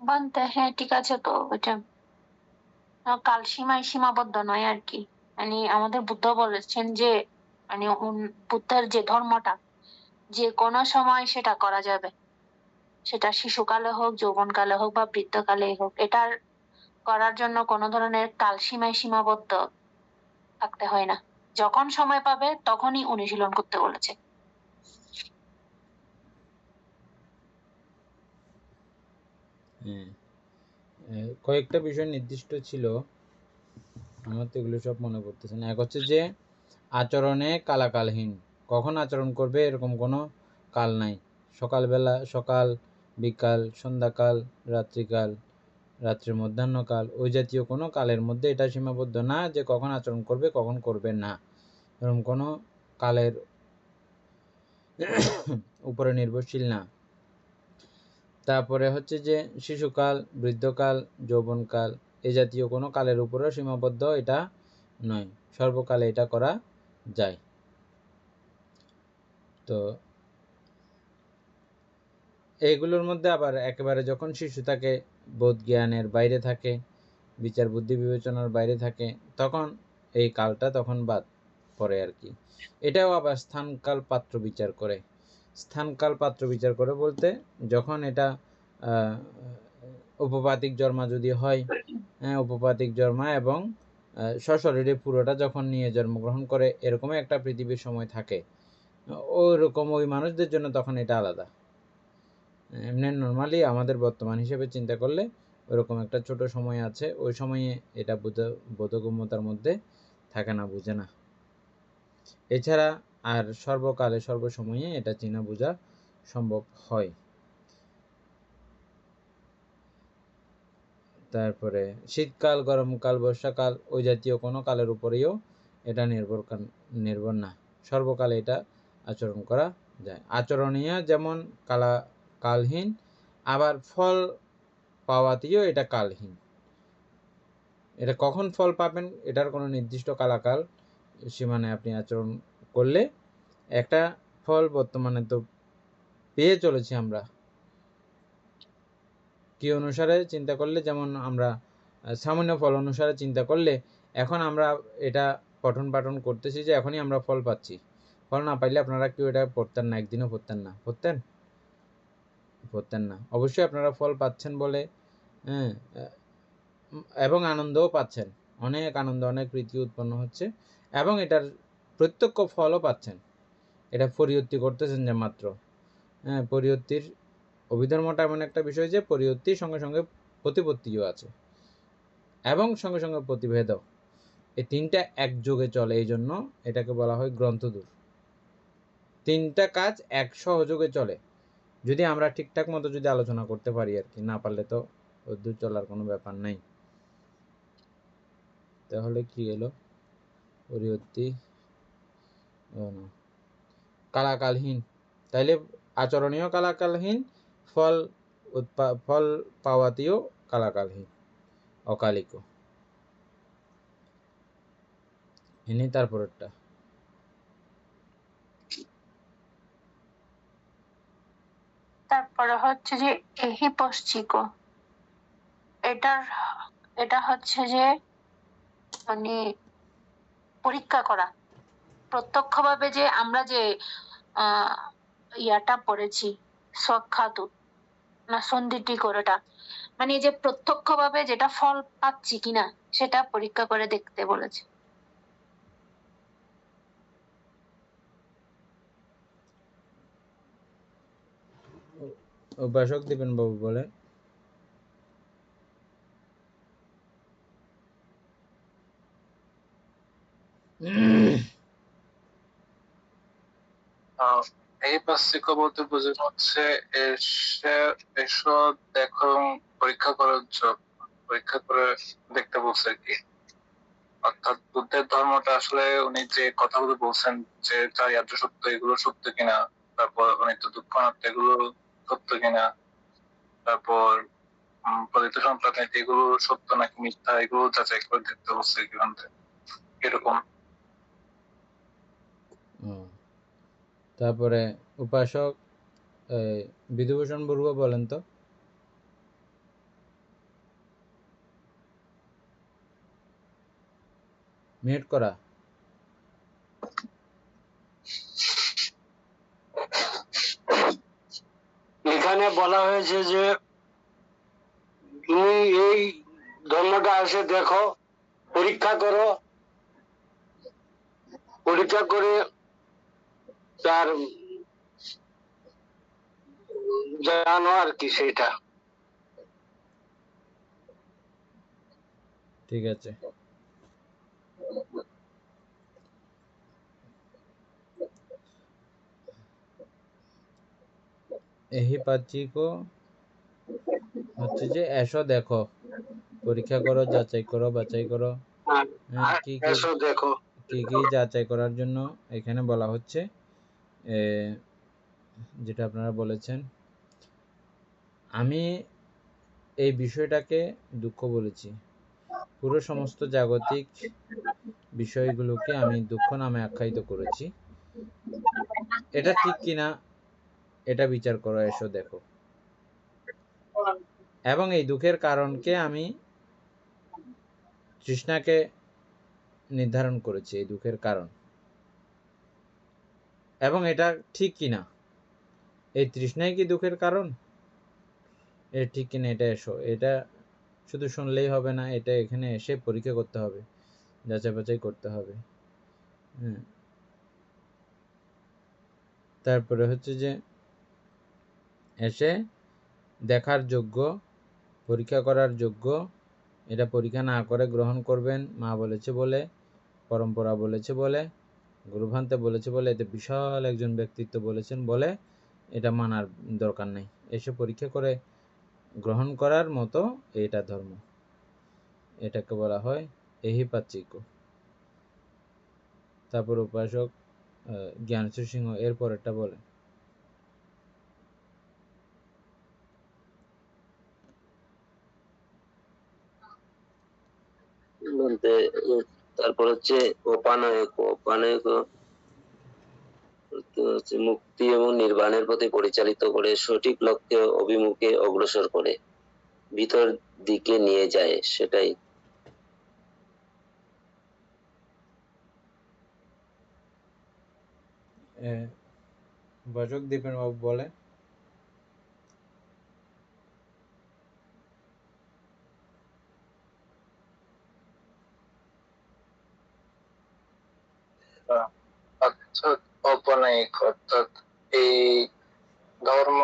বানতে হ্যাঁ ঠিক আছে, তো এটা কাল সীমায় সীমাবদ্ধ নয় আর কি। মানে আমাদের বুদ্ধ বলেছেন যে মানে বুদ্ধের যে ধর্মটা যে কোনো সময় সেটা করা যাবে, সেটা শিশুকালে হোক, যৌবনকালে হোক বা বৃদ্ধকালে হোক, এটার করার জন্য কোনো ধরনের কাল সীমায় সীমাবদ্ধ থাকতে হয় না, যখন সময় পাবে তখনই অনুশীলন করতে বলেছে। কয়েকটা বিষয় নির্দিষ্ট ছিল, আমার তো এগুলো সব মনে পড়তেছে না। এক হচ্ছে যে আচরণে কালাকালহীন, কখন আচরণ করবে এরকম কোনো কাল নাই। সকালবেলা, সকাল, বিকাল, সন্ধ্যাকাল, রাত্রিকাল, রাত্রির মধ্যাহ্নকাল, ওই জাতীয় কোনো কালের মধ্যে এটা সীমাবদ্ধ না যে কখন আচরণ করবে কখন করবে না, এরকম কোনো কালের উপরে নির্ভরশীল না। তারপরে হচ্ছে যে শিশুকাল, বৃদ্ধকাল, যৌবনকাল, এ জাতীয় কোনো কালের উপরেও সীমাবদ্ধ এটা নয়, সর্বকালে এটা করা যায়। তো এইগুলোর মধ্যে আবার একেবারে যখন শিশু থাকে, বোধ জ্ঞানের বাইরে থাকে, বিচার বুদ্ধি বিবেচনার বাইরে থাকে, তখন এই কালটা তখন বাদ পড়ে আর কি। এটাও আবার স্থানকাল পাত্র বিচার করে। স্থানকাল পাত্র বিচার করে বলতে যখন এটা উপপাতিক জন্মা যদি হয়, উপপাতিক জন্মা এবং সশরীরে পুরোটা যখন নিয়ে জন্মগ্রহণ করে, এরকমই একটা পৃথিবীর সময় থাকে, ওইরকম ওই মানুষদের জন্য তখন এটা আলাদা। এমনি নর্মালি আমাদের বর্তমান হিসেবে চিন্তা করলে ওইরকম একটা ছোট সময় আছে, ওই সময়ে এটা বোধগম্যতার মধ্যে থাকে না, বুঝে না। এছাড়া আর সর্বকালে সর্বসময়ে এটা চেনা বোঝা সম্ভব হয়। তারপরে শীতকাল, গরমকাল, বর্ষাকাল, ওই জাতীয় কোনো কালের উপরেও এটা নির্ভর না, সর্বকালে এটা আচরণ করা যায়। আচরণীয় যেমন কালহীন, আবার ফল পাওয়াতেও এটা কালহীন। এটা কখন ফল পাবেন এটার কোনো নির্দিষ্ট কালাকাল সীমানে আপনি আচরণ করলে একটা ফল বর্তমানে তো পেয়ে চলেছি আমরা, কি অনুসারে চিন্তা করলে, যেমন আমরা সামান্য ফল অনুসারে চিন্তা করলে এখন আমরা এটা পঠন পাঠন করতেছি যে এখনই আমরা ফল পাচ্ছি। ফল না পাইলে আপনারা কেউ এটা পড়তেন না, একদিনও পড়তেন না, পড়তেন না। অবশ্যই আপনারা ফল পাচ্ছেন বলে, এবং আনন্দও পাচ্ছেন, অনেক আনন্দ, অনেক প্রীতি উৎপন্ন হচ্ছে, এবং এটার প্রত্যক্ষ ফলও পাচ্ছেন। এটা পরিবর্তি করতেছেন যে মাত্র, পরিবর্তির অভিধর্মটা এমন একটা বিষয় যে পরিবর্তির সঙ্গে সঙ্গে প্রতিপত্তিও আছে। এবং সঙ্গে সঙ্গে প্রতিভেদও, এই তিনটা একযোগে চলে, এই জন্য এটাকে বলা হয় গ্রন্থদূর। তিনটা কাজ এক সহযোগে চলে, যদি আমরা ঠিকঠাক মতো যদি আলোচনা করতে পারি আর কি, না পারলে তো দূর চলার কোনো ব্যাপার নাই। তাহলে কি এলো? পরিবর্তী কালাকালহীন, তাইলে আচরণীয় কালাকালহীন, ফল পাওয়াতেও কালাকালহীন, অকালিক। ইনি তারপরেরটা। তারপরে হচ্ছে যে এহি পশ্চিক, এটা হচ্ছে যে মানে পরীক্ষা করা, প্রত্যক্ষভাবে যে আমরা যে ইয়াটা পড়েছি সখ্যাতু না সন্ধিটি করেটা, মানে এই যে প্রত্যক্ষভাবে যেটা ফল পাচ্ছি কিনা সেটা পরীক্ষা করে দেখতে বলেছে। উপাসক দীপেন বাবু বলেন। এই পাশ্চিক বলতে বোঝানো হচ্ছে এসো দেখো, পরীক্ষা করার জন্য, পরীক্ষা করে দেখতে বলছে আর কি। অর্থাৎ বুদ্ধের ধর্মটা আসলে উনি যে কথাগুলো বলছেন যে চারিত্র্য সত্য, এগুলো সত্য কিনা, তারপর অনিত্য দুঃখ অনাত্ম এগুলো সত্য কিনা, তারপর পতিত সম্প্রদায় নীতি এগুলো সত্য নাকি মিথ্যা, এগুলো যাচাই করে দেখতে বলছে গ্রন্থে, এরকম। তারপরে উপাসক বিধুভূষণ বড়ুয়া বলেন তো। মিউট করা। এখানে বলা হয়েছে যে তুমি এই ধর্মটা এসে দেখো, পরীক্ষা করো, পরীক্ষা করে তার জানো আর কি, সেটা ঠিক আছে। এহি পাচিকো হচ্ছে যে এসো দেখো, পরীক্ষা করো, যাচাই করো, বাছাই করো। কি কি এসো দেখো, কি কি যাচাই করার জন্য এখানে বলা হচ্ছে, যেটা আপনারা বলেছেন। আমি এই বিষয়টাকে দুঃখ বলেছি, পুরো সমস্ত জাগতিক বিষয়গুলোকে আমি দুঃখ নামে আখ্যায়িত করেছি। এটা ঠিক কিনা এটা বিচার করো, এসো দেখো। এবং এই দুঃখের কারণকে আমি তৃষ্ণাকে নির্ধারণ করেছি, এই দুঃখের কারণ। এবং এটা ঠিক কিনা, এই তৃষ্ণাই কি দুঃখের কারণ, এটা ঠিক কিনা এটা এসো। এটা শুধু শুনলেই হবে না, এটা এখানে এসে পরীক্ষা করতে হবে, যাচাই বাছাই করতে হবে। তারপরে হচ্ছে যে এসে দেখার যোগ্য, পরীক্ষা করার যোগ্য। এটা পরীক্ষা না করে গ্রহণ করবেন, মা বলেছে বলে, পরম্পরা বলেছে বলে, গুরুভান্তে বলেছে বলে, এতে বিশাল একজন ব্যক্তিত্ব বলেছেন বলে এটা মানার দরকার নেই। এসে পরীক্ষা করে গ্রহণ করার মতো এটা ধর্ম, এটাকে বলা হয় এহিপাচিক। তারপর উপাসক জ্ঞানেশ্বর সিংহ এর পরেরটা বলেন। বলতে তারপর হচ্ছে উপানয়ক। উপানয়ক হচ্ছে মুক্তি এবং নির্বাণের প্রতি পরিচালিত করে, সঠিক লক্ষ্যে অভিমুখে অগ্রসর করে, ভিতর দিকে নিয়ে যায়, সেটাই। উপাসক দীপেন বাবু বলে। অর্থাৎ অপনায়িক, অর্থাৎ এই ধর্ম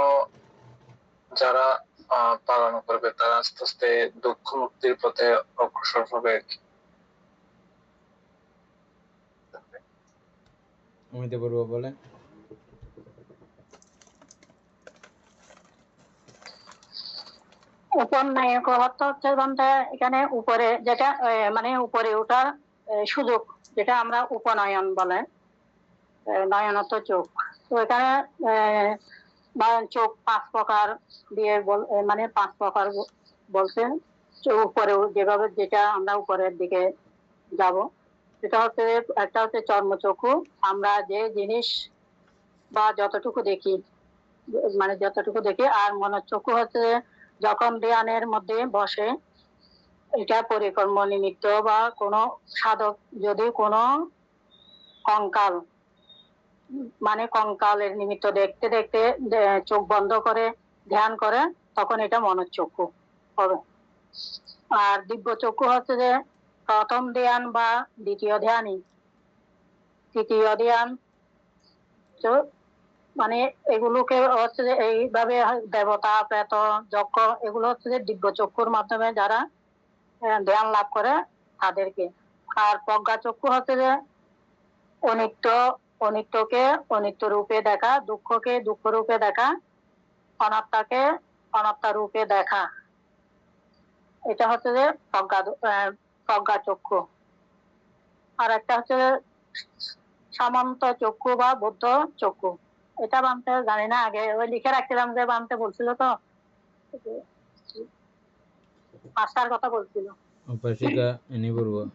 যারা পালন করবে, তারা আস্তে আস্তে দুঃখ মুক্তির পথে অগ্রসর হবে আর কি। অমিতে বড়ুয়া বলেন। উপনায়ক অর্থ হচ্ছে বলতে এখানে উপরে যেটা মানে উপরে ওঠার সুযোগ, যেটা আমরা উপনয়ন বলে, নয়ন অর্থ চোখ। তো এখানে নয়ন চোখ 5 প্রকার দিয়ে মানে 5 প্রকার বলছে। উপরে যেভাবে যেটা আমরা উপরের দিকে যাব, সেটা হচ্ছে একটা হচ্ছে চর্মচক্ষু, আমরা যে জিনিস বা যতটুকু দেখি, মানে যতটুকু দেখি। আর মনোচক্ষু হচ্ছে যখন ধ্যানের মধ্যে বসে, এটা পরিকর্ম নিমিত্ত বা কোনো সাধক যদি কোনো কঙ্কাল, মানে কঙ্কালের নিমিত্ত দেখতে দেখতে চোখ বন্ধ করে ধ্যান করে, তখন এটা মনোচক্ষু হবে। আর দিব্য চক্ষু হচ্ছে যে প্রথম ধ্যান বা দ্বিতীয় ধ্যানই, তৃতীয় ধ্যান। তো মানে এগুলোকে হচ্ছে যে এইভাবে দেবতা, প্রেত, যজ্ঞ, এগুলো হচ্ছে যে দিব্য চক্ষুর মাধ্যমে যারা ধ্যান লাভ করে তাদেরকে। আর প্রজ্ঞা চক্ষু হচ্ছে যে অনিত্য, অনিত্যকে অনিত্য রূপে দেখা, দুঃখকে দুঃখ রূপে দেখা, অনাত্মাকে অনাত্মা রূপে দেখা। এটা হচ্ছে যে প্রজ্ঞা চক্ষু। আর একটা হচ্ছে সামন্ত চক্ষু বা বুদ্ধ চক্ষু। এটা বানতে জানি না, আগে ওই লিখে রাখছিলাম যে বানতে বলছিল, তো পাঁচটার কথা বলছিল। উপাসিকা এনি বড়ুয়া।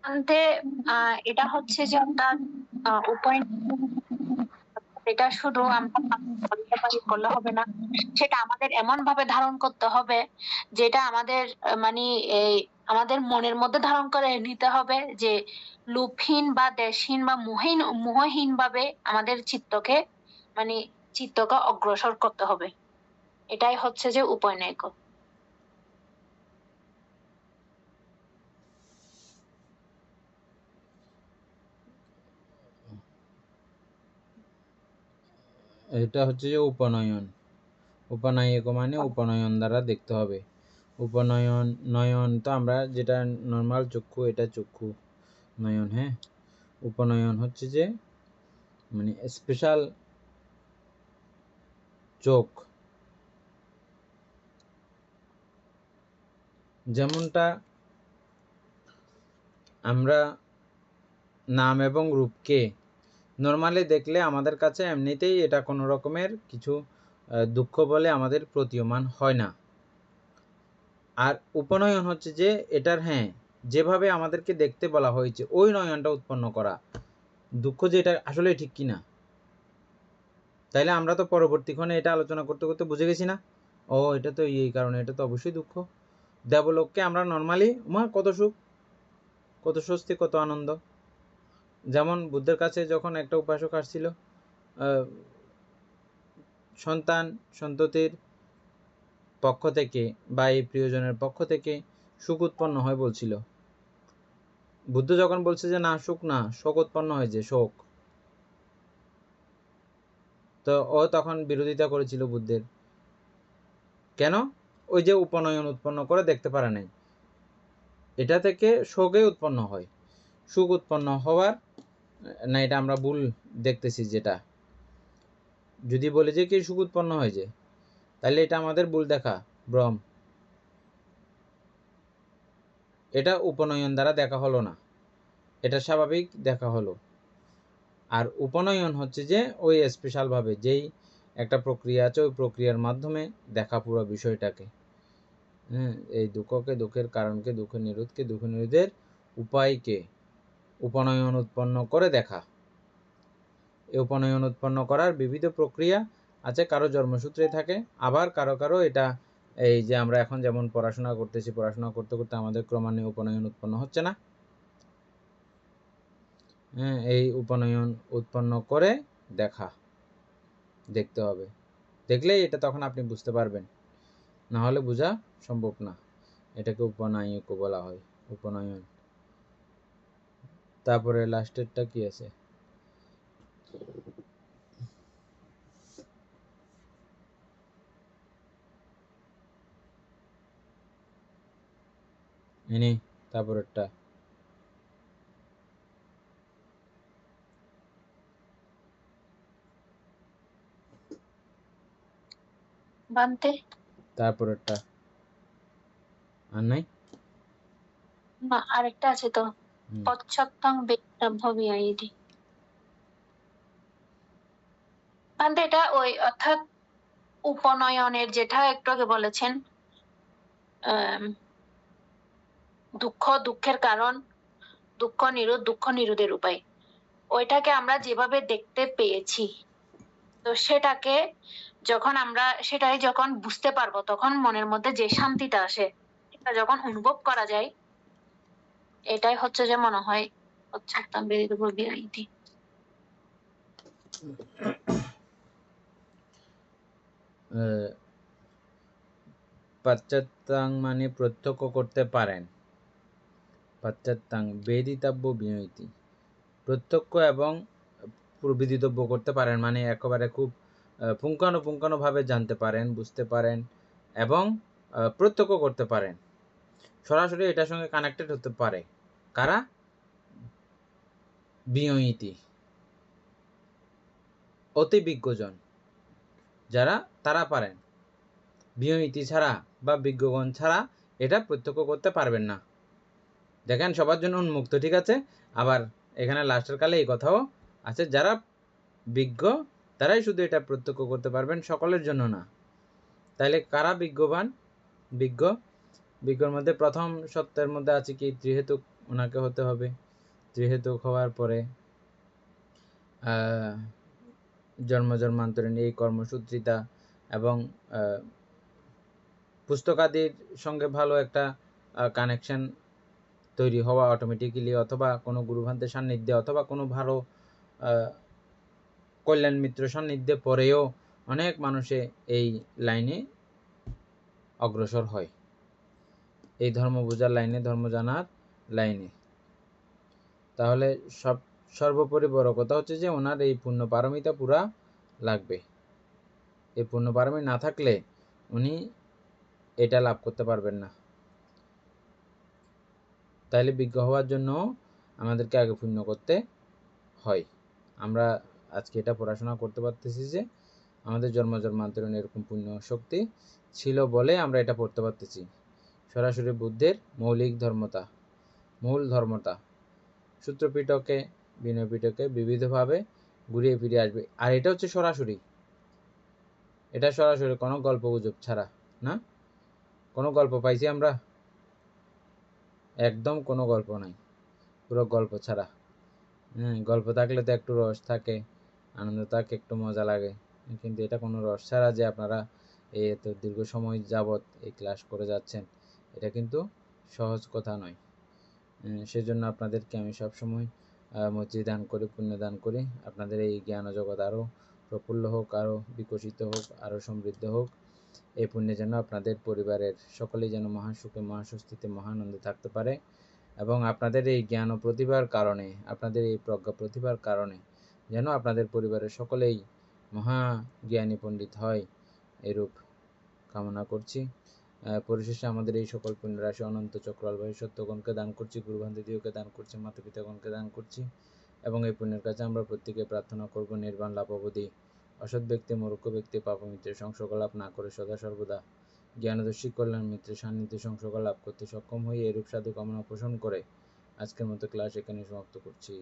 আনতে এটা হচ্ছে যে আপনার উপায়, এটা শুধু আমরা করলে হবে না, সেটা আমাদের এমন ভাবে ধারণ করতে হবে যেটা আমাদের মানে এই আমাদের মনের মধ্যে ধারণ করে নিতে হবে, যে লোভহীন বা দেশহীন বা মোহহীন ভাবে আমাদের চিত্তকে মানে চিত্তকে অগ্রসর করতে হবে। এটাই হচ্ছে যে উপনয়ক। এটা হচ্ছে যে উপনয়ন। উপনায়ক মানে উপনয়ন দ্বারা দেখতে হবে। উপনয়ন, নয়ন তো আমরা যেটা নর্মাল চক্ষু, এটা চক্ষু নয়ন। হ্যাঁ, উপনয়ন হচ্ছে যে মানে স্পেশাল চোখ, যেমনটা আমরা নাম এবং রূপকে নর্মালি দেখলে আমাদের কাছে এমনিতেই এটা কোনো রকমের কিছু দুঃখ বলে আমাদের প্রতীয়মান হয় না। আর উপনয়ন হচ্ছে যে এটার হ্যাঁ যেভাবে আমাদেরকে দেখতে বলা হয়েছে ওই নয়নটা উৎপন্ন করা। দুঃখ যে এটা আসলে ঠিক কিনা, তাইলে আমরা তো পরবর্তীক্ষণে এটা আলোচনা করতে করতে বুঝে গেছি না, ও এটা তো এই কারণে, এটা তো অবশ্যই দুঃখ। দেবলোককে আমরা নর্মালি কত সুখ, কত স্বস্তি, কত আনন্দ। যেমন বুদ্ধের কাছে যখন একটা উপাসক আসছিল, সন্ততির পক্ষ থেকে বা এই প্রিয়জনের পক্ষ থেকে সুখ উৎপন্ন হয় বলছিল। বুদ্ধ যখন বলছে যে না, সুখ না, শোক উৎপন্ন হয়েছে, শোক, তো ও তখন বিরোধিতা করেছিল বুদ্ধের। কেন? ওই যে উপনয়ন উৎপন্ন করে দেখতে পারে নাই, এটা থেকে শোকই উৎপন্ন হয়, সুখ উৎপন্ন হওয়ার না, এটা আমরা ভুল দেখতেছি। যেটা যদি বলে যে কি সুখ উৎপন্ন হয়েছে, তাহলে এটা আমাদের ভুল দেখা, ভ্রম। এটা উপনয়ন দ্বারা দেখা হলো না, এটা স্বাভাবিক দেখা হলো। আর উপনয়ন হচ্ছে যে ওই স্পেশালভাবে যেই একটা প্রক্রিয়া আছে, ওই প্রক্রিয়ার মাধ্যমে দেখা পুরো বিষয়টাকে। হ্যাঁ, এই দুঃখকে, দুঃখের কারণকে, দুঃখের নিরোধকে, দুঃখ নিরোধের উপায়কে উপনয়ন উৎপন্ন করে দেখা। এই উপনয়ন উৎপন্ন করার বিবিধ প্রক্রিয়া আছে, কারো জন্মসূত্রে থাকে, আবার কারো কারো এটা এই যে আমরা এখন যেমন পড়াশোনা করতেছি, পড়াশোনা করতে করতে আমাদের ক্রমান্বয়ে উপনয়ন উৎপন্ন হচ্ছে না। হ্যাঁ, এই উপনয়ন উৎপন্ন করে দেখা, দেখতে হবে। দেখলেই এটা তখন আপনি বুঝতে পারবেন, না হলে বোঝা সম্ভব না। এটাকে উপনায়ক বলা হয়, উপনয়ন। তারপরে লাস্টেরটা কি আছে? ইনি তারপরেরটা বানতে তারপরেরটা আর নাই? না, আরেকটা আছে তো, হুম। পশ্চাত্তং বেদাভ্যবিয়াইতি। বানতে এটা ওই অর্থাৎ উপনয়নের, যেটা একটু আগে বলেছেন, দুঃখের কারণ, দুঃখ নিরোধের উপায়, ওইটাকে আমরা যেভাবে দেখতে পেয়েছি, তো সেটাকে সেটাই যখন বুঝতে পারবো, তখন মনের মধ্যে যে শান্তিটা আসে, এটা যখন অনুভব করা যায়, এটাই হচ্ছে যে মনে হয় পশ্চাত্তং বেদাভ্যবিয়াইতি। পাশ্চাত্যাং মানে প্রত্যক্ষ করতে পারেন, পাশ্চাত্যাং বেদিতব্য বিনয়তি, প্রত্যক্ষ এবং বিদিতব্য করতে পারেন মানে একেবারে খুব পুঙ্খানুপুঙ্খানুভাবে জানতে পারেন, বুঝতে পারেন এবং প্রত্যক্ষ করতে পারেন, সরাসরি এটার সঙ্গে কানেক্টেড হতে পারে। কারা? বিনয়তি, অতি বিজ্ঞজন যারা, তারা পারেন। বিনয়তি ছাড়া বা বিজ্ঞগণ ছাড়া এটা প্রত্যক্ষ করতে পারবেন না। দেখেন সবার জন্য উন্মুক্ত, ঠিক আছে? আবার এখানে লাস্টের কালে এই কথাও আছে, যারা বিজ্ঞ তারাই শুধু এটা প্রত্যক্ষ করতে পারবেন, সকলের জন্য না। তাইলে কারা বিজ্ঞবান? বিজ্ঞর মধ্যে প্রথম সত্যের মধ্যে আছে কি? ত্রিহেতুক ওনাকে হতে হবে। ত্রিহেতুক হওয়ার পরে জন্ম জন্মান্তরীণ এই কর্মসূত্রিতা এবং পুস্তকাদির সঙ্গে ভালো একটা কানেকশন তৈরি হওয়া অটোমেটিক্যালি, অথবা কোনো গুরুভান্তের সান্নিধ্যে, অথবা কোনো ভালো কল্যাণ মিত্র সান্নিধ্যে পরেও অনেক মানুষে এই লাইনে অগ্রসর হয়, এই ধর্ম বোঝার লাইনে, ধর্ম জানার লাইনে। তাহলে সর্বোপরি বড় কথা হচ্ছে যে ওনার এই পুণ্য পারমিতা পুরা লাগবে। এই পুণ্য পারমি না থাকলে উনি এটা লাভ করতে পারবেন না। তাইলে বিজ্ঞ হওয়ার জন্য আমাদেরকে আগে পুণ্য করতে হয়। আমরা আজকে এটা পড়াশোনা করতে পারতেছি যে আমাদের জন্ম জন্মান্তরীণ এরকম পুণ্য শক্তি ছিল বলে আমরা এটা পড়তে পারতেছি। সরাসরি বুদ্ধের মৌলিক ধর্মতা, মূল ধর্মতা সূত্রপিটকে, বিনয়পিটকে বিবিধভাবে ঘুরিয়ে ফিরে আসবে। আর এটা হচ্ছে সরাসরি, এটা সরাসরি, কোনো গল্প গুজব ছাড়া না। কোনো গল্প পাইছি আমরা? একদম কোনো গল্প নাই, পুরো গল্প ছাড়া। গল্প থাকলে তো একটু রস থাকে, আনন্দ থাকে, একটু মজা লাগে, কিন্তু এটা কোনো রস ছাড়া যে আপনারা এই এত দীর্ঘ সময় যাবৎ এই ক্লাস করে যাচ্ছেন, এটা কিন্তু সহজ কথা নয়। সেজন্য আপনাদেরকে আমি সবসময় মৈত্রী দান করি, পুণ্য দান করি। আপনাদের এই জ্ঞান জগৎ আরও প্রফুল্ল হোক, আরও বিকশিত হোক, আরও সমৃদ্ধ হোক। এই পুণ্যে যেন আপনাদের পরিবারের সকলেই যেন মহাসুখে, মহাস্বস্তিতে, মহানন্দে থাকতে পারে, এবং আপনাদের এই জ্ঞান ও প্রতিভার কারণে, আপনাদের এই প্রজ্ঞা প্রতিভার কারণে যেন আপনাদের পরিবারের সকলেই মহা জ্ঞানী পণ্ডিত হয়, এরূপ কামনা করছি। পরিশেষে আমাদের এই সকল পুণ্যরাশি অনন্ত চক্রাল ভাই সত্যগণকে দান করছি, গুরুভান্তিদিওকে দান করছি, মাতা পিতাগণকে দান করছি, এবং এই পুণ্যের কাছে আমরা প্রত্যেকে প্রার্থনা করব নির্বাণ লাভ অবধি অসৎ ব্যক্তি, মূর্খ ব্যক্তি, পাপমিত্রের সংসর্গলাভ না করে সদা সর্বদা জ্ঞানদর্শী কল্যাণ মিত্রের সান্নিধ্যে সংসর্গ লাভ করতে সক্ষম হয়ে এরূপ সাধু কামনা পোষণ করে আজকের মতো ক্লাস এখানে সমাপ্ত করছি।